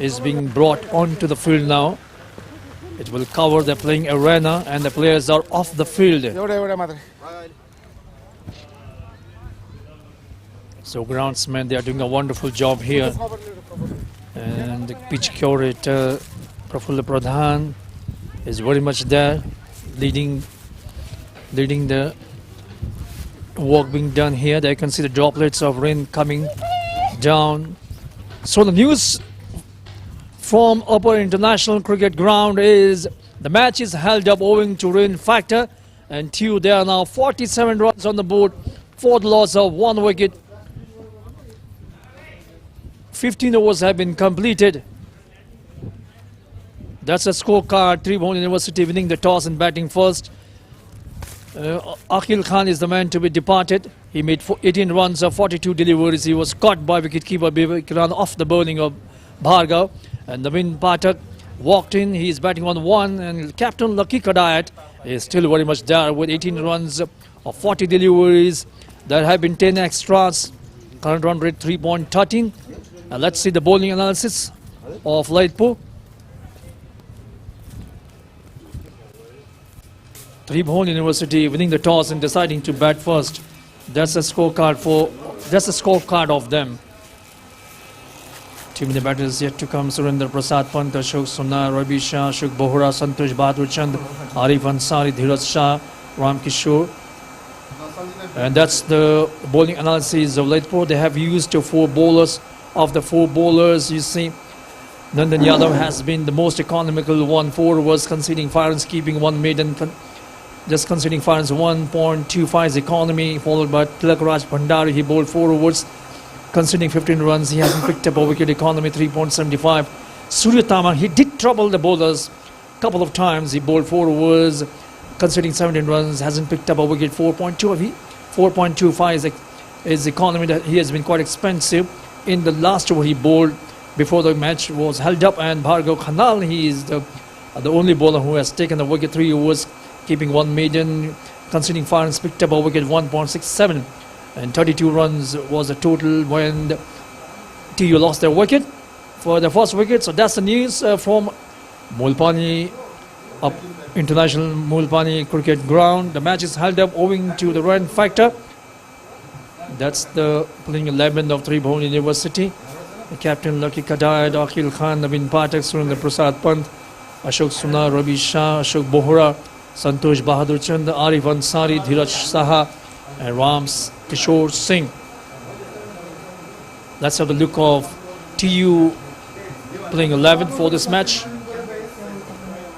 is being brought onto the field now. It will cover the playing arena and the players are off the field. So groundsmen, they are doing a wonderful job here. And the pitch curator Prafulla Pradhan is very much there, leading the work being done here. There you can see the droplets of rain coming down. So the news from Upper International Cricket Ground is the match is held up owing to rain factor, and TU, there are now 47 runs on the board for the loss of 1 wicket. 15 overs have been completed. That's a scorecard. Tribhuwan University winning the toss and batting first. Akhil Khan is the man to be departed. He made 18 runs of 42 deliveries. He was caught by wicketkeeper Vivek Ran off the bowling of Bhargav. And Navin Pathak walked in. He is batting on 1. And Captain Lucky Kadayat is still very much there with 18 runs of 40 deliveries. There have been 10 extras. Current run rate 3.13. Let's see the bowling analysis of Lalitpur. Tribhuwan University winning the toss and deciding to bat first. That's a scorecard of them. Team in the batters yet to come: Surinder Prasad Pant, Ashok Sona, Ravi Shah, Ashok Bohra, Santosh Bahadur Chand, Arif Ansari, Dhiraj Shah, Ram Kishore. And that's the bowling analysis of Lalitpur. They have used 4 bowlers. Of the 4 bowlers, you see, Nandan Yadav has been the most economical one. 4 overs, conceding 5 runs, keeping 1 maiden, just conceding 5 runs, 1.25 is economy, followed by Tilak Raj Bhandari. He bowled 4 overs, conceding 15 runs. He hasn't picked up a wicket, economy 3.75. Surya Tamang, he did trouble the bowlers a couple of times. He bowled 4 overs, conceding 17 runs, hasn't picked up a wicket, 4.25 is economy. That he has been quite expensive. In the last over he bowled before the match was held up, and Bhargav Khanal, he is the only bowler who has taken a wicket, 3 overs, keeping 1 maiden, conceding 5 runs, picked up a wicket, 1.67, and 32 runs was the total when the TU lost their wicket for the first wicket. So that's the news from Mulpani, up International Mulpani Cricket Ground. The match is held up owing to the run factor. That's the playing 11 of Tribhuwan University. The captain Lucky Kadayad, Akhil Khan, Naveen Pathak, Surendra Prasad Pant, Ashok Suna, Ravi Shah, Ashok Bohra, Santosh Bahadur Chand, Arif Ansari, Dhiraj Saha, and Rams Kishore Singh. Let's have the look of TU playing 11 for this match.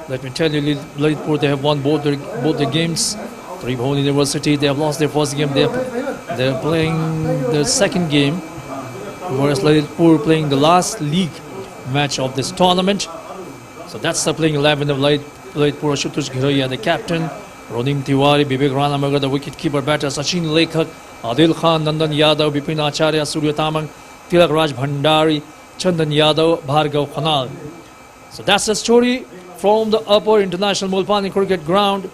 Let me tell you, Lalitpur, they have won both the games. Tribhuwan University, they have lost their first game. They're playing the second game, whereas Lalitpur playing the last league match of this tournament. So that's the playing 11 of Lalitpur. Ashutosh Ghiraiya, the captain, Ronim Tiwari, Vivek Ranamagar, the wicket-keeper batter, Sachin Lekhak, Adil Khan, Nandan Yadav, Bipin Acharya, Surya Tamang, Tilak Raj Bhandari, Chandan Yadav, Bhargav Khanal. So that's the story from the upper International Mulpani Cricket Ground.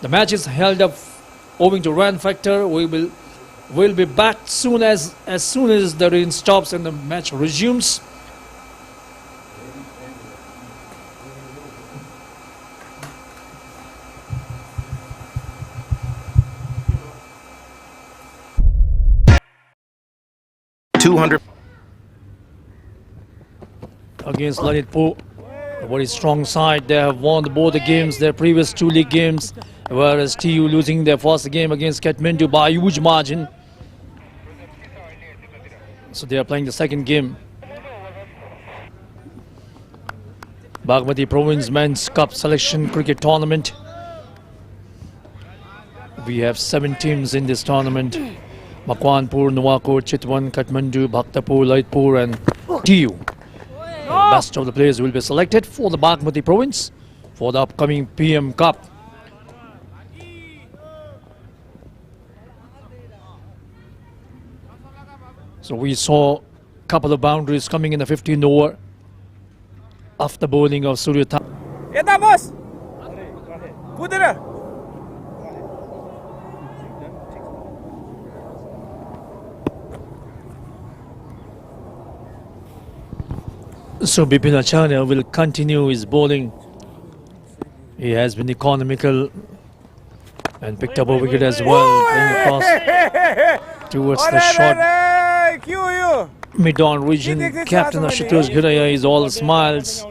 The match is held up owing to run factor. We'll be back soon as soon as the rain stops and the match resumes. Against Lalitpur, a very strong side. They have won both the games, their previous 2 league games, whereas TU losing their first game against Kathmandu by a huge margin. So they are playing the second game. Bagmati Province Men's Cup Selection Cricket Tournament. We have 7 teams in this tournament. Makwanpur, Nuwakot, Chitwan, Kathmandu, Bhaktapur, Lalitpur and TU. The best of the players will be selected for the Bagmati Province for the upcoming PM Cup. So we saw a couple of boundaries coming in the 15th over after bowling of Surya Tamang. Eta boss. Kudera. So Bipin Acharya will continue his bowling. He has been economical and picked up a wicket as well, playing across towards the short mid-on region. Captain Ashutosh Ghiraiya is all smiles.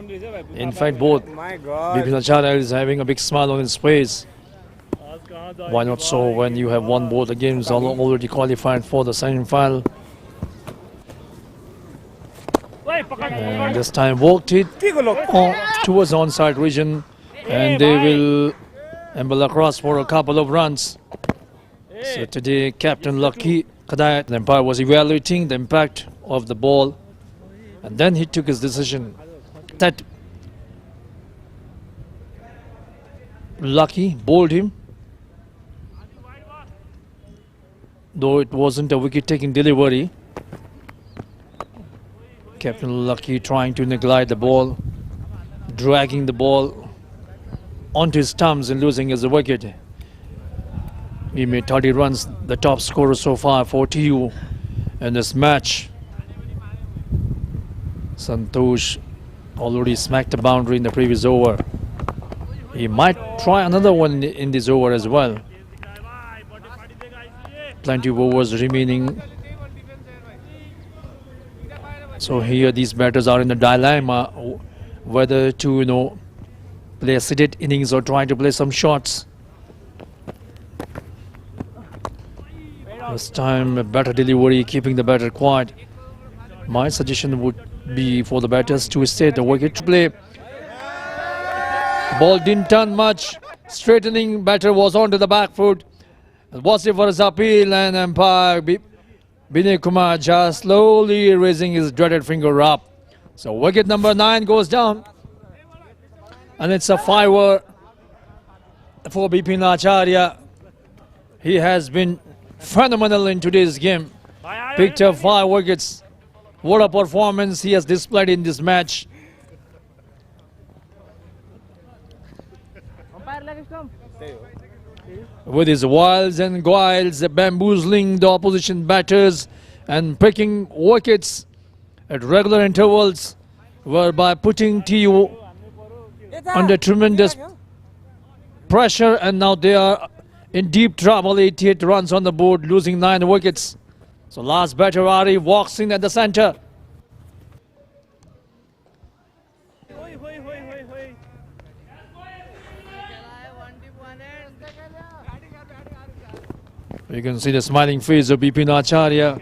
In fact, both Bipin Acharya is having a big smile on his face. Why not so when you have won both the games, already qualified for the semi-final? And this time walked it towards the onside region, and they will amble across for a couple of runs. So today Captain Lucky Kadayat, the umpire, was evaluating the impact of the ball, and then he took his decision that Lucky bowled him, though it wasn't a wicket-taking delivery. Captain Lucky trying to neglect the ball, dragging the ball onto his stumps and losing his wicket. He made 30 runs, the top scorer so far for TU in this match. Santosh already smacked the boundary in the previous over. He might try another one in this over as well. Plenty of overs remaining. So here these batters are in a dilemma whether to, play a seated innings or try to play some shots. This time a better delivery, keeping the batter quiet. My suggestion would be for the batters to stay the wicket to play. Ball didn't turn much. Straightening batter was onto the back foot. Was it for his appeal, and umpire Binay Kumar just slowly raising his dreaded finger up. So wicket number 9 goes down. And it's a fiver for Bipin Acharya. He has been phenomenal in today's game. Picked up 5 wickets. What a performance he has displayed in this match. Umpire leg stump. With his wiles and guiles, bamboozling the opposition batters and picking wickets at regular intervals, whereby putting TU under tremendous pressure, and now they are in deep trouble. 88 runs on the board, losing 9 wickets. So last batter Ari walks in at the centre. You can see the smiling face of Bipin Acharya.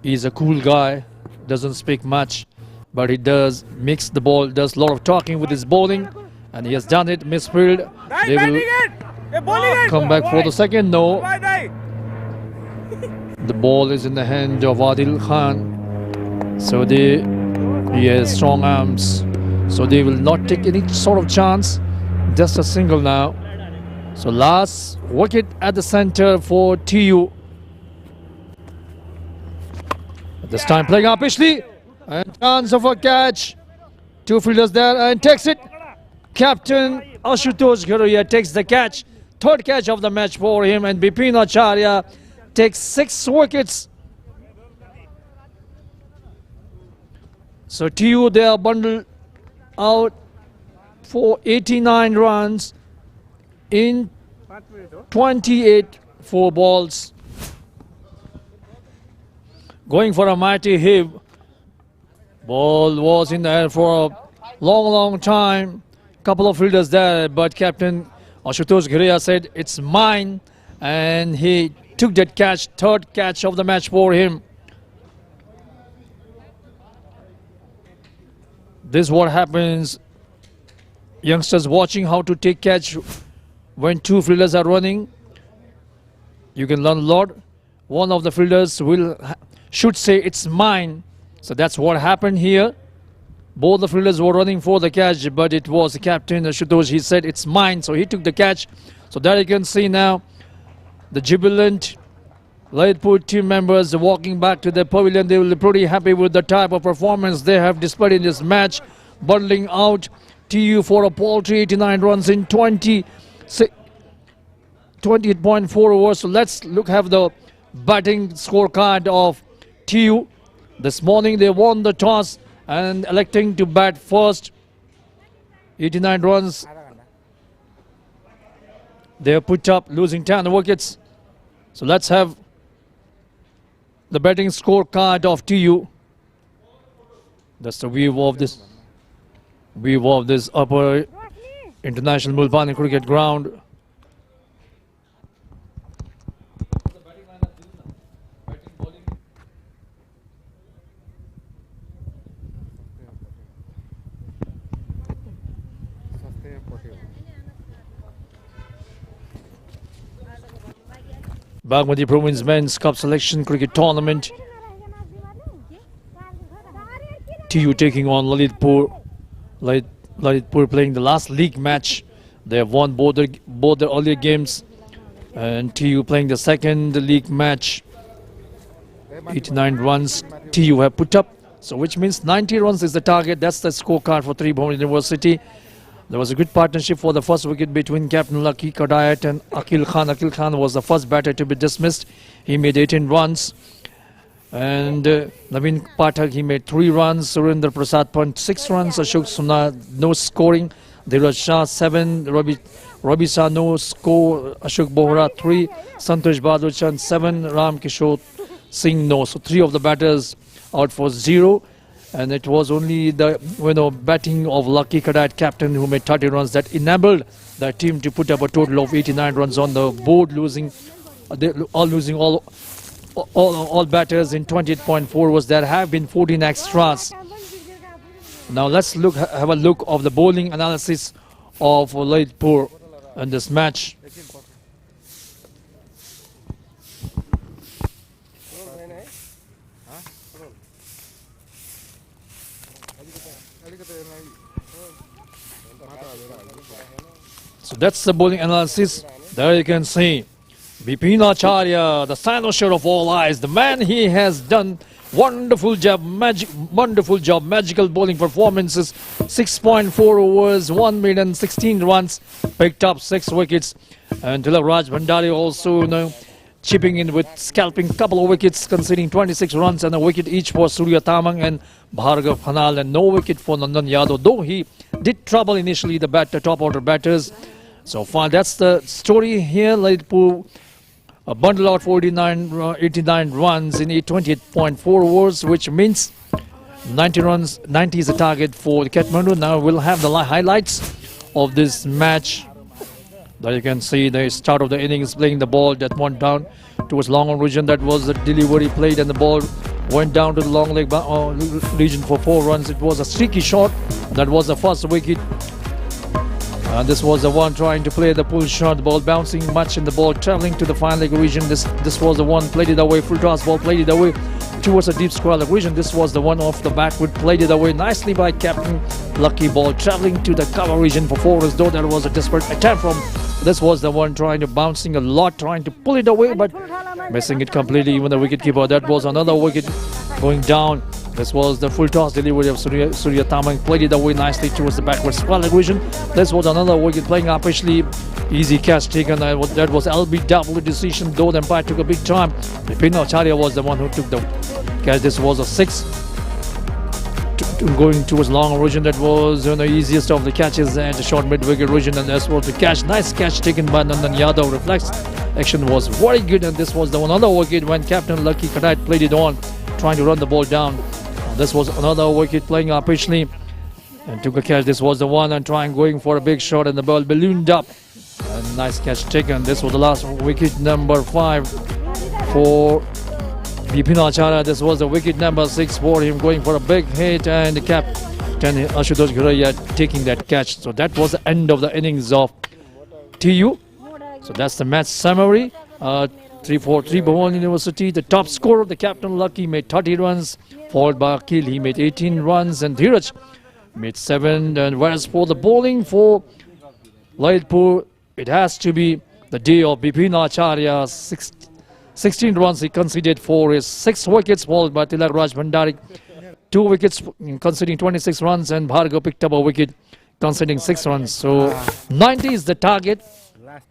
He's a cool guy, doesn't speak much, but he does mix the ball, does a lot of talking with his bowling, and he has done it. Misfield. They will come back for the second. No. The ball is in the hand of Adil Khan. So he has strong arms. So they will not take any sort of chance. Just a single now. So last wicket at the center for TU. This time playing up Ishley. And chance of a catch. 2 fielders there and takes it. Captain Ashutosh Gharoya takes the catch. 3rd catch of the match for him, and Bipin Acharya takes 6 wickets. So TU, they are bundled out for 89 runs in 28 4 balls. Going for a mighty heave. Ball was in the air for a long time. Couple of fielders there, but Captain Ashutosh Gharoya said it's mine, and he took that catch. 3rd catch of the match for him. This is what happens. Youngsters watching how to take catch when 2 fielders are running. You can learn a lot. One of the fielders should say it's mine. So that's what happened here. Both the fielders were running for the catch, but it was the captain Ashutosh. He said it's mine, so he took the catch. So there you can see now the jubilant Lalitpur team members walking back to the pavilion. They will be pretty happy with the type of performance they have displayed in this match, bundling out TU for a paltry 89 runs in 28.4 overs. So let's have the batting scorecard of TU. This morning they won the toss and electing to bat first. 89 runs they have put up, losing 10 wickets. So let's have the batting scorecard of TU. That's the view of this upper international Mulpani cricket ground. Bagmati Province Men's Cup Selection Cricket Tournament. TU taking on Lalitpur. Lalitpur playing the last league match. They have won both the earlier games. And TU playing the second league match. 89 runs TU have put up. So which means 90 runs is the target. That's the scorecard for Tribhuwan University. There was a good partnership for the first wicket between Captain Lucky Kadayat and Akil Khan. Akil Khan was the first batter to be dismissed. He made 18 runs. And Naveen Pathak, he made 3 runs. Surinder Prasad Pant 6 runs. Ashok Suna, no scoring. Dheeraj Shah 7. Rabi Shah no score. Ashok Bohra 3. Santosh Bahadur Chand 7. Ram Kishore Singh no. So 3 of the batters out for 0. And it was only the batting of Lucky Kadayat captain who made 30 runs that enabled the team to put up a total of 89 runs on the board, losing they all losing all batters in 28.4 overs. There have been 14 extras. Now let's have a look of the bowling analysis of Lalitpur in this match. So that's the bowling analysis. There you can see Bipin Acharya, the cynosure of all eyes. The man, he has done wonderful job, magical bowling performances. 6.4 overs, 116 runs, picked up 6 wickets. And Raj Bhandari also, chipping in with scalping couple of wickets, conceding 26 runs and a wicket each for Surya Tamang and Bhargav Khanal, and no wicket for Nandan Yadav, though he did trouble initially the top order batters. So far, that's the story here. Lalitpur bundled out for 89 runs in 28.4 overs, which means 90 runs. 90 is the target for Kathmandu. Now we'll have the highlights of this match. There you can see the start of the innings, playing the ball that went down towards long on region. That was the delivery played, and the ball went down to the long leg region for 4 runs. It was a streaky shot. That was the first wicket. And this was the one trying to play the pull shot, the ball bouncing much and the ball travelling to the fine leg region. This was the one, played it away, full toss ball, played it away towards the deep square leg region. This was the one off the backward, played it away nicely by Captain Lucky, ball travelling to the cover region for 4 runs, though there was a desperate attempt from, this was the one trying to bouncing a lot, trying to pull it away, but missing it completely, even the wicketkeeper. That was another wicket going down. This was the full toss delivery of Surya Tamang, played it away nicely towards the backward square leg region. This was another wicket playing up, especially easy catch taken. That was LBW decision, though the umpire took a big time. Bipin Acharya was the one who took the catch. This was a 6 going towards long region. That was the easiest of the catches and the short mid wicket region, and this was the catch. Nice catch taken by Nandan Yadav. Reflex action was very good, and this was the another wicket when Captain Lucky Kadait played it on, trying to run the ball down. This was another wicket playing up pitchly and took a catch. This was the one and going for a big shot, and the ball ballooned up. And nice catch taken. This was the last wicket, number 5 for Bipin Acharya. This was the wicket number 6 for him, going for a big hit, and the captain Ashutosh Ghuraiya taking that catch. So that was the end of the innings of TU. So that's the match summary. 3-4 Tribhuwan University. The top scorer, the Captain Lucky, made 30 runs, followed by Akil. He made 18 runs, and Dheeraj made 7. And whereas for the bowling for Lalitpur, it has to be the day of Bipin Acharya. 16 runs he conceded for his 6 wickets, followed by Raj Bhandari. 2 wickets conceding 26 runs, and Bhargav picked up a wicket conceding 6 runs. So 90 is the target.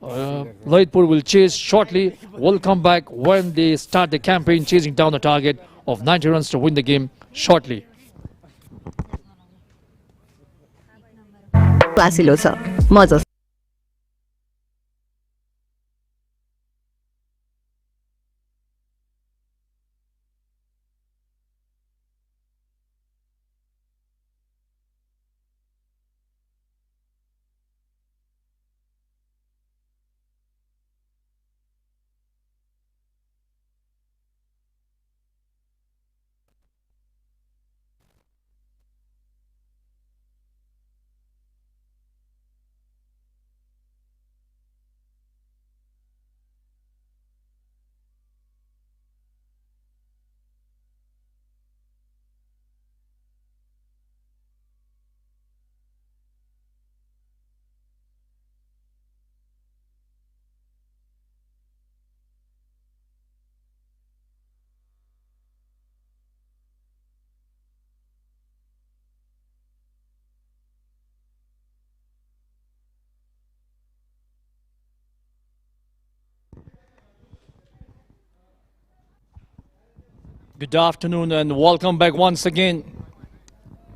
Lalitpur will chase shortly. We'll come back when they start the campaign, chasing down the target of 90 runs to win the game shortly. Vasilosa, Moses. Good afternoon and welcome back once again.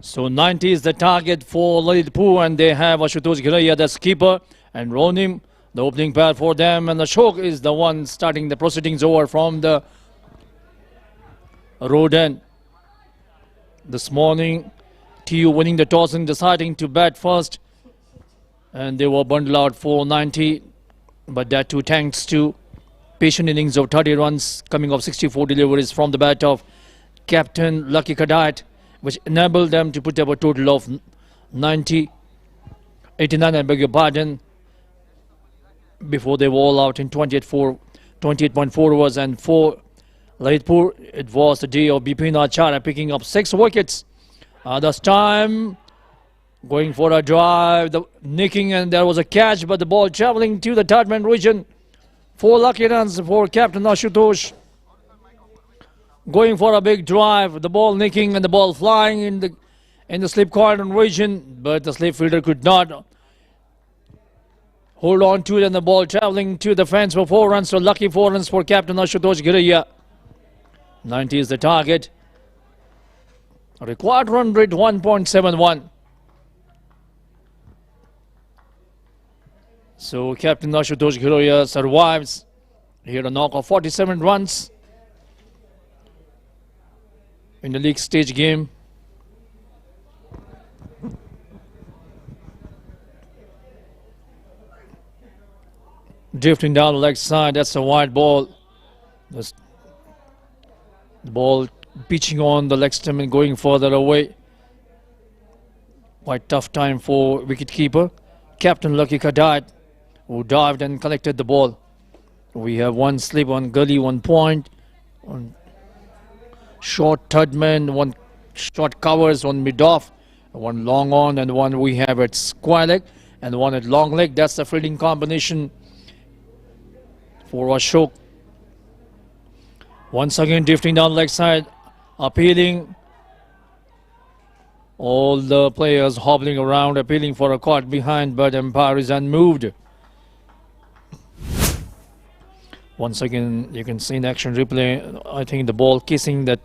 So 90 is the target for Lalitpur, and they have Ashutosh Ghuraiya, the keeper, and Ronim, the opening pair for them. And Ashok is the one starting the proceedings over from the road end. This morning, TU winning the toss and deciding to bat first. And they were bundled out for 90, but that too thanks to patient innings of 30 runs coming off 64 deliveries from the bat of captain Lucky Kadait, which enabled them to put up a total of 89, I beg your pardon, before they were all out in 28.4 overs. And for Lalitpur, it was the day of Bipin Acharya picking up 6 wickets. This time going for a drive, the nicking, and there was a catch, but the ball travelling to the third man region. 4 lucky runs for captain Ashutosh. Going for a big drive, the ball nicking and the ball flying in the slip corner region, but the slip fielder could not hold on to it, and the ball travelling to the fence for 4 runs. So lucky 4 runs for captain Ashutosh Giraiya. 90 is the target. A required run rate 1.71. So captain Ashutosh Giraiya survives here, a knock of 47 runs in the league stage game. Drifting down the leg side, that's a wide ball. The ball pitching on the leg stem and going further away. Quite tough time for wicketkeeper captain Lucky Kadait, who dived and collected the ball. We have 1 slip, 1 gully, 1 point, 1 short third man, 1 short covers, 1 mid-off, 1 long on, and 1 we have at square leg, and 1 at long leg. That's the fielding combination for Ashok. Once again drifting down the leg side, appealing. All the players hobbling around, appealing for a caught behind, but umpire is unmoved. Once again, you can see in action replay, I think the ball kissing the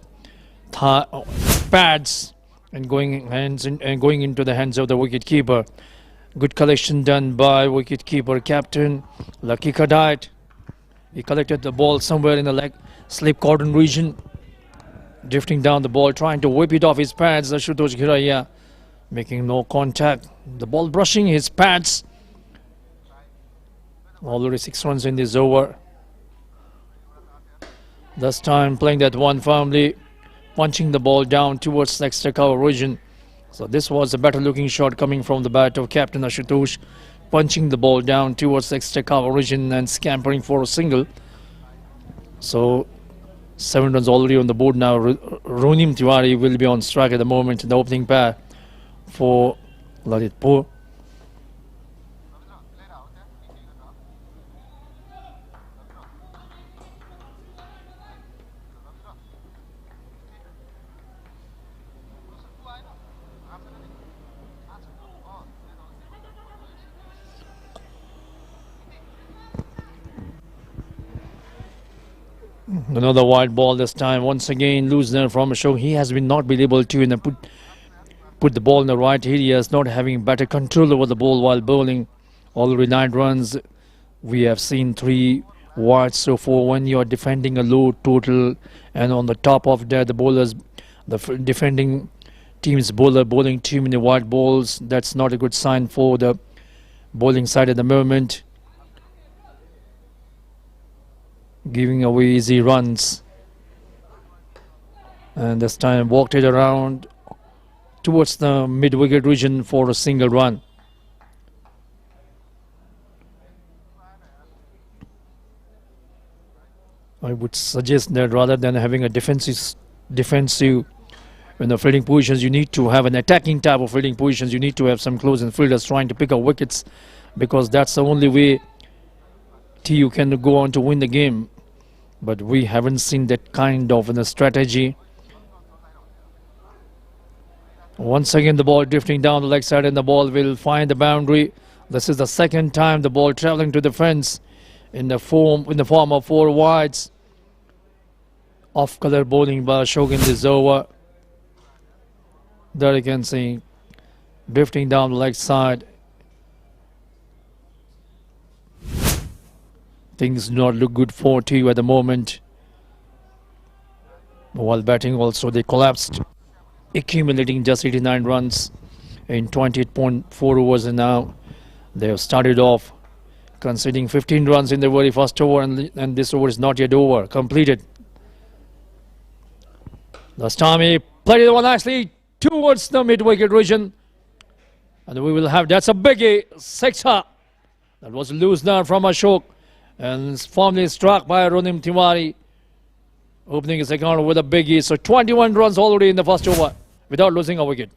pads and going into the hands of the wicketkeeper. Good collection done by wicketkeeper captain Lucky Kadait. He collected the ball somewhere in the leg slip cordon region. Drifting down the ball, trying to whip it off his pads. Ashutosh Giraiya making no contact. The ball brushing his pads. Already 6 runs in this over. This time playing that one firmly, punching the ball down towards the extra cover region. So this was a better looking shot coming from the bat of captain Ashutosh, punching the ball down towards the extra cover region and scampering for a single. So 7 runs already on the board now. Ronim Tiwari will be on strike at the moment in the opening pair for Lalitpur. Another wide ball this time. Once again, loosener from Ashok. He has not been able to put the ball in the right areas, not having better control over the ball while bowling. Already 9 runs. We have seen 3 wides so far. When you are defending a low total, and on the top of that, the defending team's bowling too many wide balls, that's not a good sign for the bowling side at the moment. Giving away easy runs, and this time walked it around towards the mid-wicket region for a single run. I would suggest that rather than having a defensive in the fielding positions, you need to have an attacking type of fielding positions. You need to have some close-in fielders trying to pick up wickets, because that's the only way TU can go on to win the game. But we haven't seen that kind of strategy. Once again, the ball drifting down the leg side, and the ball will find the boundary. This is the second time the ball traveling to the fence in the form of 4 wides. Off-color bowling by Ashok in this over. There you can see drifting down the leg side. Things do not look good for TU at the moment. While batting also, they collapsed, accumulating just 89 runs in 28.4 overs, and now they have started off conceding 15 runs in the very first over, and this over is not yet over, completed. This time he played it one nicely towards the mid-wicket region, and we will have, that's a biggie, sixer. That was loose now from Ashok, and firmly struck by Ronim Tiwari, opening his account with a biggie. So 21 runs already in the first over without losing a wicket.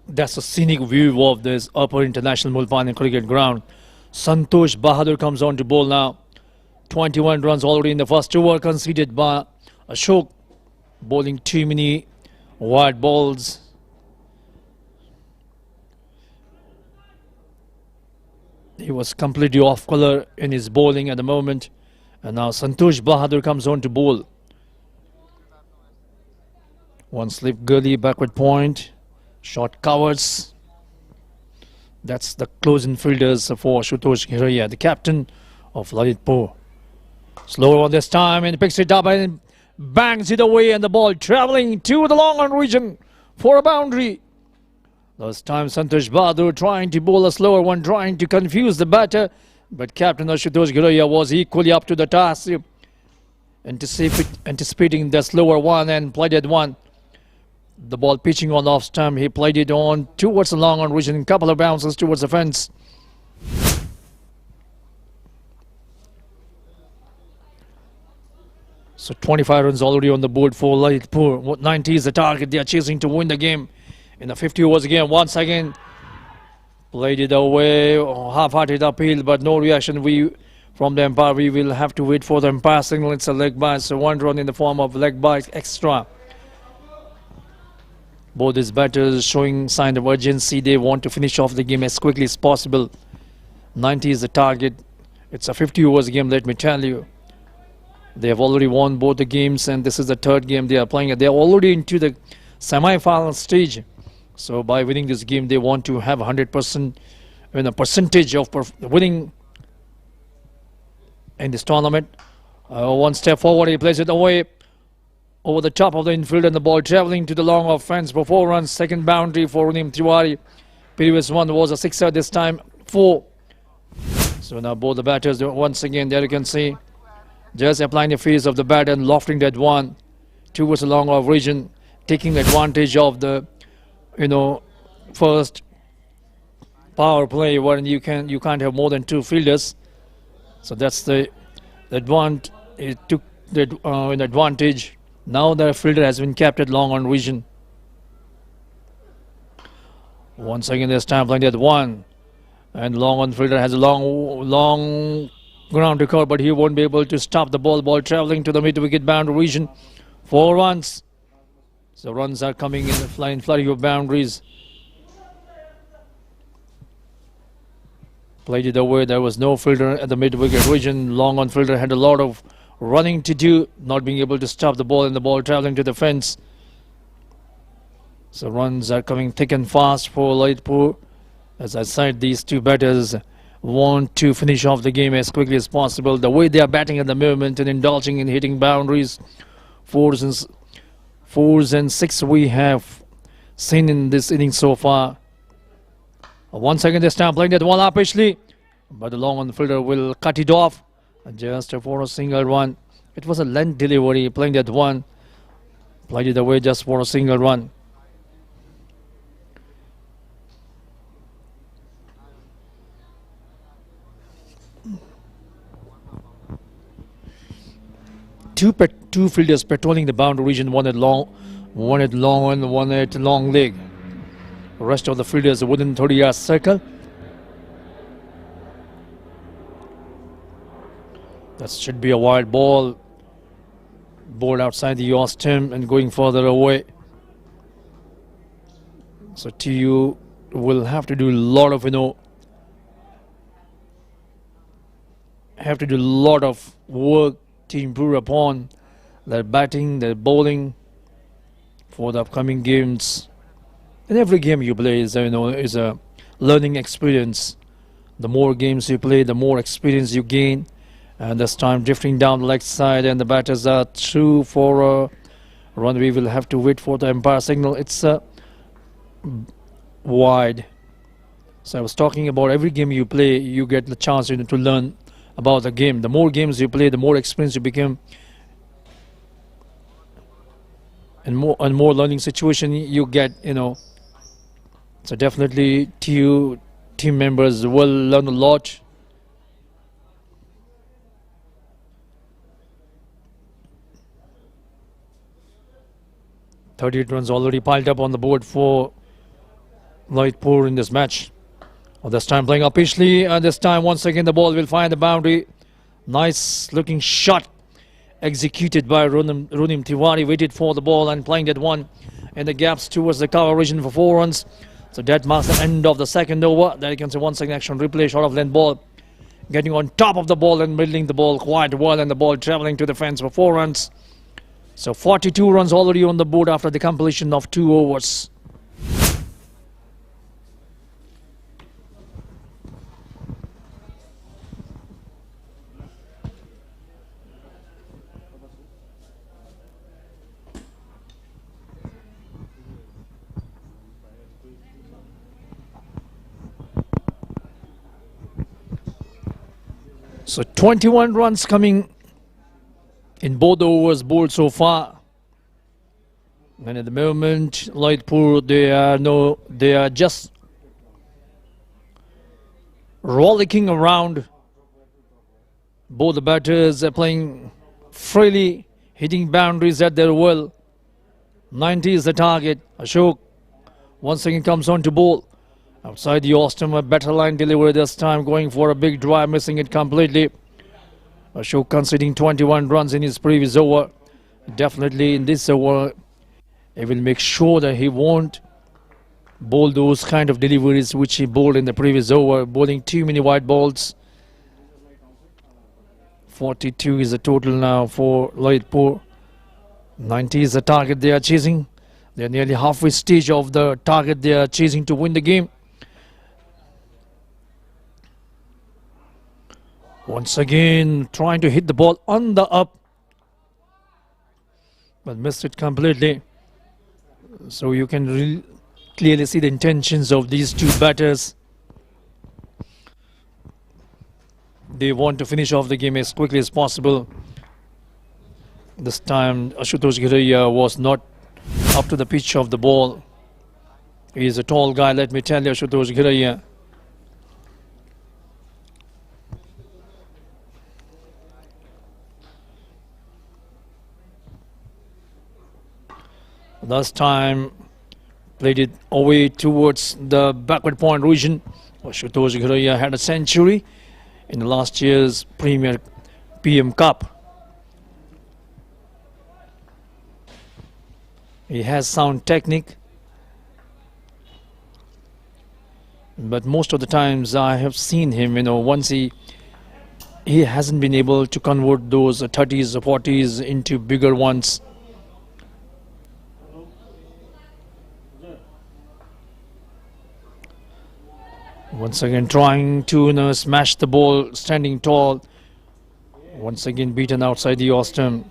That's a scenic view of this upper international Mulpani cricket ground. Santosh Bahadur comes on to bowl now. 21 runs already in the first over, conceded by Ashok, bowling too many wide balls. He was completely off colour in his bowling at the moment, and now Santosh Bahadur comes on to bowl. One slip gully, backward point. Short covers. That's the close-in fielders for Ashutosh Ghiraiya, the captain of Lalitpur. Slower on this time, and picks it up and bangs it away, and the ball travelling to the long-on region for a boundary. This time Santosh Bahadur trying to bowl a slower one, trying to confuse the batter, but captain Ashutosh Ghiraiya was equally up to the task, anticipating the slower one, and played at one. The ball pitching on off stump, he played it on towards the long on region, couple of bounces towards the fence. So 25 runs already on the board for Lalitpur. 90 is the target they are chasing to win the game. In the 50 overs again, once again played it away, half-hearted appeal, but no reaction from the umpire. We will have to wait for the umpire signal. It's a leg bye, so 1 run in the form of leg bye extra. Both these batters showing sign of urgency. They want to finish off the game as quickly as possible. 90 is the target. It's a 50 overs game, let me tell you. They have already won both the games, and this is the third game they are playing. They are already into the semi-final stage. So by winning this game, they want to have 100%, a percentage of winning in this tournament. One step forward, he plays it away over the top of the infield, and the ball travelling to the long off fence for 4 runs. Second boundary for Ronim Tiwari. Previous one was a sixer, this time 4. So now both the batters, once again, there you can see, just applying the face of the bat and lofting that one towards the long off region, taking advantage of the, first power play wherein you can't have more than 2 fielders. So that's the advantage. It took the advantage. Now the fielder has been kept at long on region. Once again, this time playing at 1, and long on fielder has a long ground to cover, but he won't be able to stop the ball. Ball travelling to the mid-wicket boundary region. 4 runs. So runs are coming in the flying flurry of boundaries. Played it away. There was no fielder at the mid-wicket region. Long on fielder had a lot of running to do, not being able to stop the ball, and the ball travelling to the fence. So runs are coming thick and fast for Lalitpur. As I said, these 2 batters want to finish off the game as quickly as possible. The way they are batting at the moment and indulging in hitting boundaries, 4s and 6 we have seen in this inning so far. Once again, this time playing that one up Ashley, but the long on fielder will cut it off. Just for a single run. It was a length delivery, playing that one. Played it away just for a single run. Two fielders patrolling the boundary region, one at long and one at long leg. The rest of the fielders within 30-yard circle. That should be a wide ball. Ball outside the yaw stem and going further away. So TU will have to do a lot of have to do a lot of work to improve upon their batting, their bowling for the upcoming games. And every game you play is, is a learning experience. The more games you play, the more experience you gain. And this time drifting down the leg side, and the batters are through for a run. We will have to wait for the umpire signal. It's wide. So I was talking about every game you play, you get the chance to learn about the game. The more games you play, the more experience you become, and more learning situation you get. So definitely team members will learn a lot. .38 runs already piled up on the board for Lalitpur in this match. This time playing up Pishley, and this time once again the ball will find the boundary. Nice looking shot executed by Runim Tiwari. Waited for the ball and playing that one in the gaps towards the cover region for 4 runs. So that marks the end of the second over. There you can see once again action replay, short of length ball. Getting on top of the ball and middling the ball quite well, and the ball travelling to the fence for 4 runs. So 42 runs already on the board after the completion of 2 overs. So 21 runs coming in both overs bowled so far. And at the moment, Lalitpur, they are just rollicking around. Both the batters are playing freely, hitting boundaries at their will. 90 is the target. Ashok once again comes on to bowl. Outside the Austin, a better line delivery this time, going for a big drive, missing it completely. Ashok conceding 21 runs in his previous over. Definitely in this over, he will make sure that he won't bowl those kind of deliveries which he bowled in the previous over, bowling too many wide balls. 42 is the total now for Lalitpur. 90 is the target they are chasing. They are nearly halfway stage of the target they are chasing to win the game. Once again trying to hit the ball on the up, but missed it completely. So you can clearly see the intentions of these two batters. They want to finish off the game as quickly as possible. This time Ashutosh Ghiraiya was not up to the pitch of the ball. He is a tall guy, let me tell you, Ashutosh Ghiraiya. Last time played it away towards the backward point region. Ashutosh Ghiraiya had a century in the last year's Premier PM Cup. He has sound technique, but most of the times I have seen him, once he hasn't been able to convert those 30s or 40s into bigger ones. Once again trying to smash the ball, standing tall. Once again beaten outside the Austin.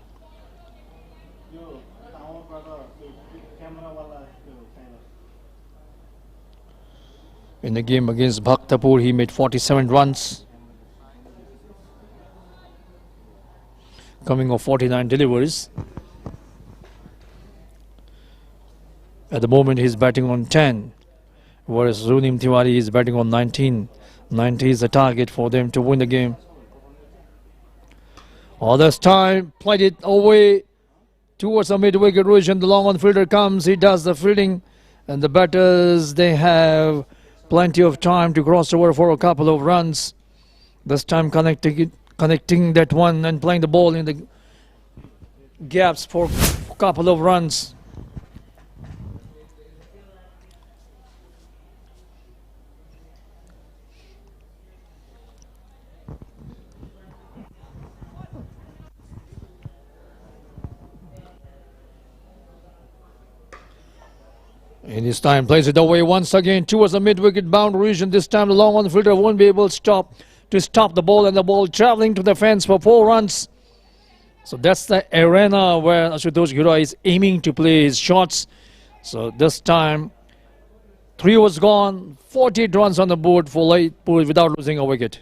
In the game against Bhaktapur, he made 47 runs, coming off 49 deliveries. At the moment, he's batting on 10, whereas Runim Tiwari is batting on 19. 90 is the target for them to win the game. All this time, played it away towards the mid-wicket region. The long-on fielder comes, he does the fielding, and the batters, they have plenty of time to cross over for a couple of runs. This time connecting that one and playing the ball in the gaps for a couple of runs. In this time, plays it away once again towards the mid-wicket boundary region. This time, the long on fielder won't be able to stop the ball, and the ball travelling to the fence for 4 runs. So that's the arena where Ashutosh Gira is aiming to play his shots. So this time, 3 overs gone, 48 runs on the board for Lalitpur without losing a wicket.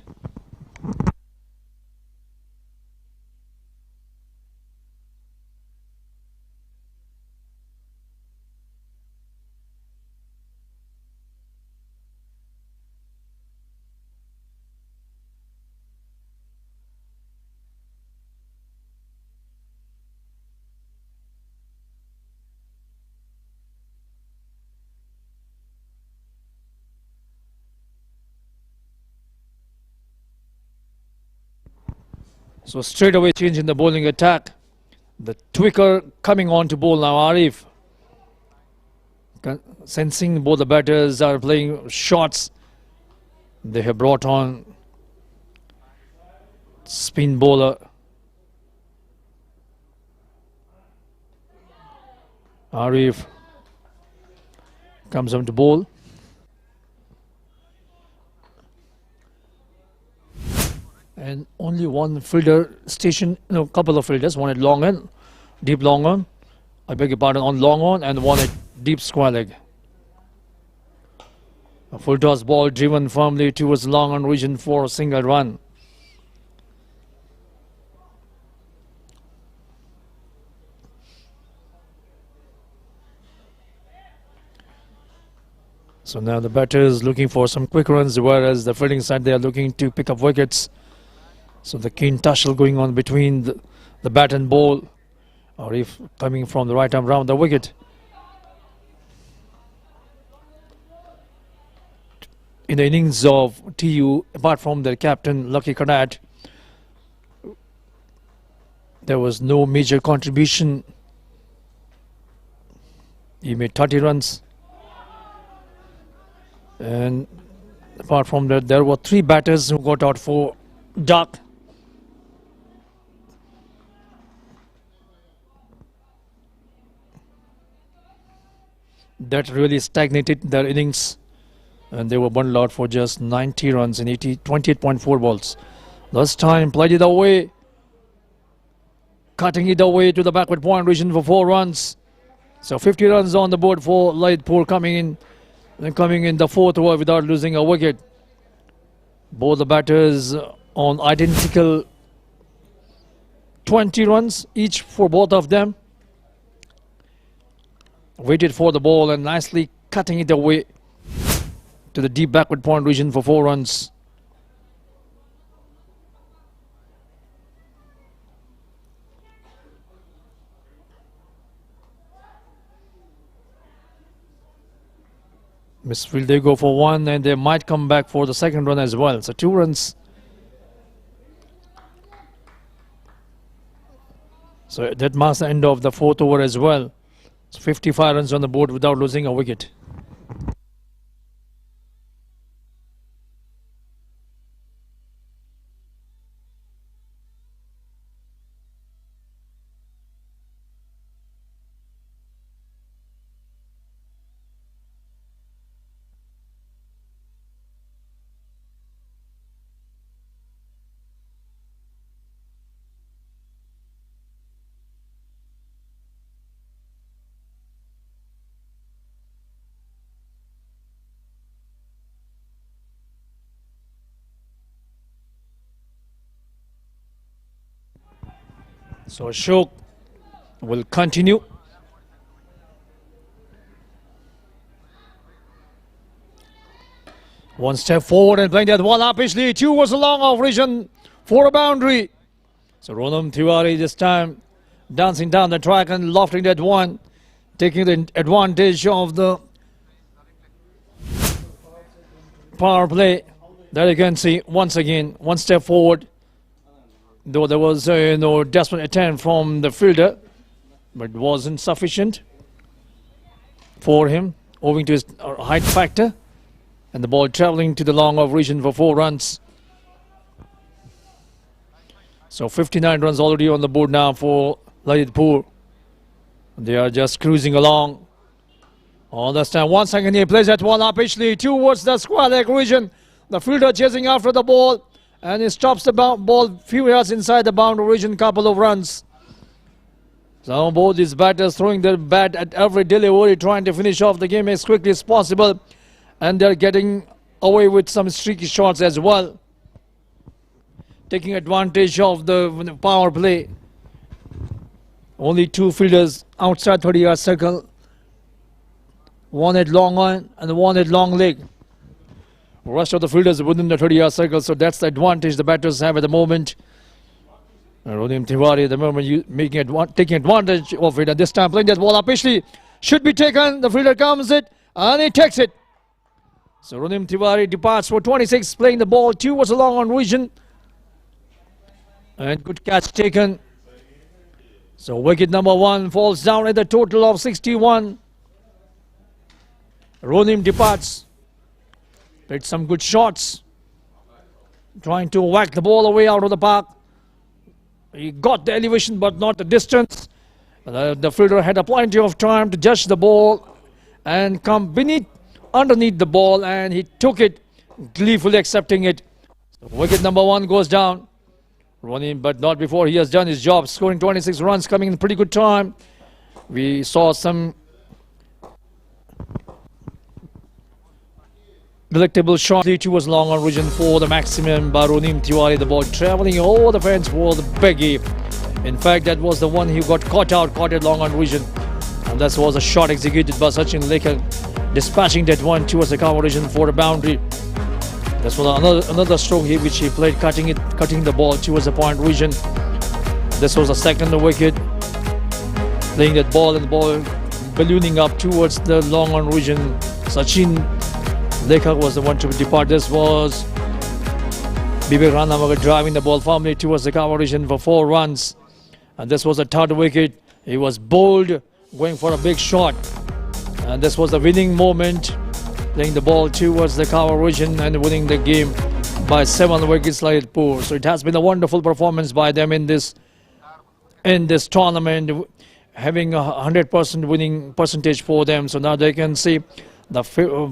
So straight away change in the bowling attack. The Twicker coming on to bowl now. Arif sensing both the batters are playing shots. They have brought on spin bowler Arif comes on to bowl. And only one fielder station, no, couple of fielders, one at long on, deep long on, I beg your pardon, on long on, and one at deep square leg. A full toss ball driven firmly towards long on region for a single run. So now the batter is looking for some quick runs, whereas the fielding side, they are looking to pick up wickets. So the keen tussle going on between the bat and ball, or if coming from the right arm round the wicket. In the innings of TU, apart from their captain Lucky Karnat, there was no major contribution. He made 30 runs. And apart from that, there were 3 batters who got out for duck. That really stagnated their innings, and they were bundled out for just 90 runs in 28.4 balls. Last time played it away, cutting it away to the backward point region for 4 runs. So 50 runs on the board for Lalitpur coming in the 4th over without losing a wicket. Both the batters on identical 20 runs each for both of them. Waited for the ball and nicely cutting it away to the deep backward point region for 4 runs. Misfield, they go for 1, and they might come back for the second run as well. So 2 runs. So that marks the end of the 4th over as well. 55 runs on the board without losing a wicket. So Ashok will continue. One step forward and playing that one up. Pishli 2 was a long off region for a boundary. So Ronam Tiwari this time dancing down the track and lofting that one, taking the advantage of the power play. There you can see once again, one step forward. Though there was no desperate attempt from the fielder, but it wasn't sufficient for him, owing to his height factor. And the ball travelling to the long off region for 4 runs. So 59 runs already on the board now for Lalitpur. They are just cruising along All this time, once again he plays that one up pitchly towards the square leg region. The fielder chasing after the ball, and he stops the ball few yards inside the boundary region, couple of runs. So both these batters throwing their bat at every delivery, trying to finish off the game as quickly as possible, and they're getting away with some streaky shots as well, taking advantage of the power play. Only two fielders outside 30-yard circle. One at long on and one at long leg. Rest of the fielders within the 30-yard circle, so that's the advantage the batters have at the moment. Ronim Tiwari at the moment taking advantage of it, and this time playing that ball up pitchly. Should be taken. The fielder comes it and he takes it. So Ronim Tiwari departs for 26, playing the ball towards the long on region. And good catch taken. So wicket number 1 falls down at the total of 61. Ronim departs. Played some good shots, trying to whack the ball away out of the park. He got the elevation but not the distance. The fielder had a plenty of time to judge the ball and come underneath the ball, and he took it, gleefully accepting it. So wicket number 1 goes down. Ronim, but not before he has done his job, scoring 26 runs, coming in pretty good time. We saw some delectable shot towards long on region for the maximum by Ronim Tiwari. The ball travelling over the fence for the Beggy. In fact, that was the one he got caught at long on region. And that was a shot executed by Sachin Lekha, dispatching that one towards the cover region for the boundary. That's another stroke here which he played, cutting the ball towards the point region. This was the second wicket, playing that ball and the ball ballooning up towards the long on region. Sachin Lekha was the one to depart. This was Bibek Ranamagar driving the ball firmly towards the cover region for 4 runs. And this was the third wicket. He was bold, going for a big shot. And this was the winning moment, playing the ball towards the cover region and winning the game by 7 wickets, Lalitpur. So it has been a wonderful performance by them in this tournament, having a 100% winning percentage for them. So now they can see the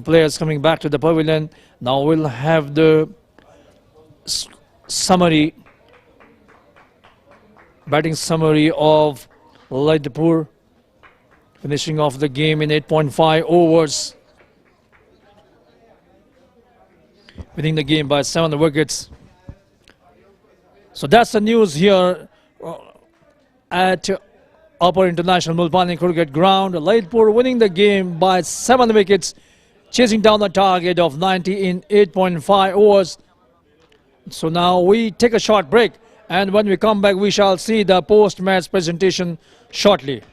players coming back to the pavilion. Now we'll have the batting summary of Lalitpur, finishing off the game in 8.5 overs, winning the game by 7 wickets. So that's the news here at Upper International Mulpani Cricket Ground. Lalitpur winning the game by 7 wickets, chasing down the target of 90 in 8.5 overs. So now we take a short break, and when we come back we shall see the post-match presentation shortly.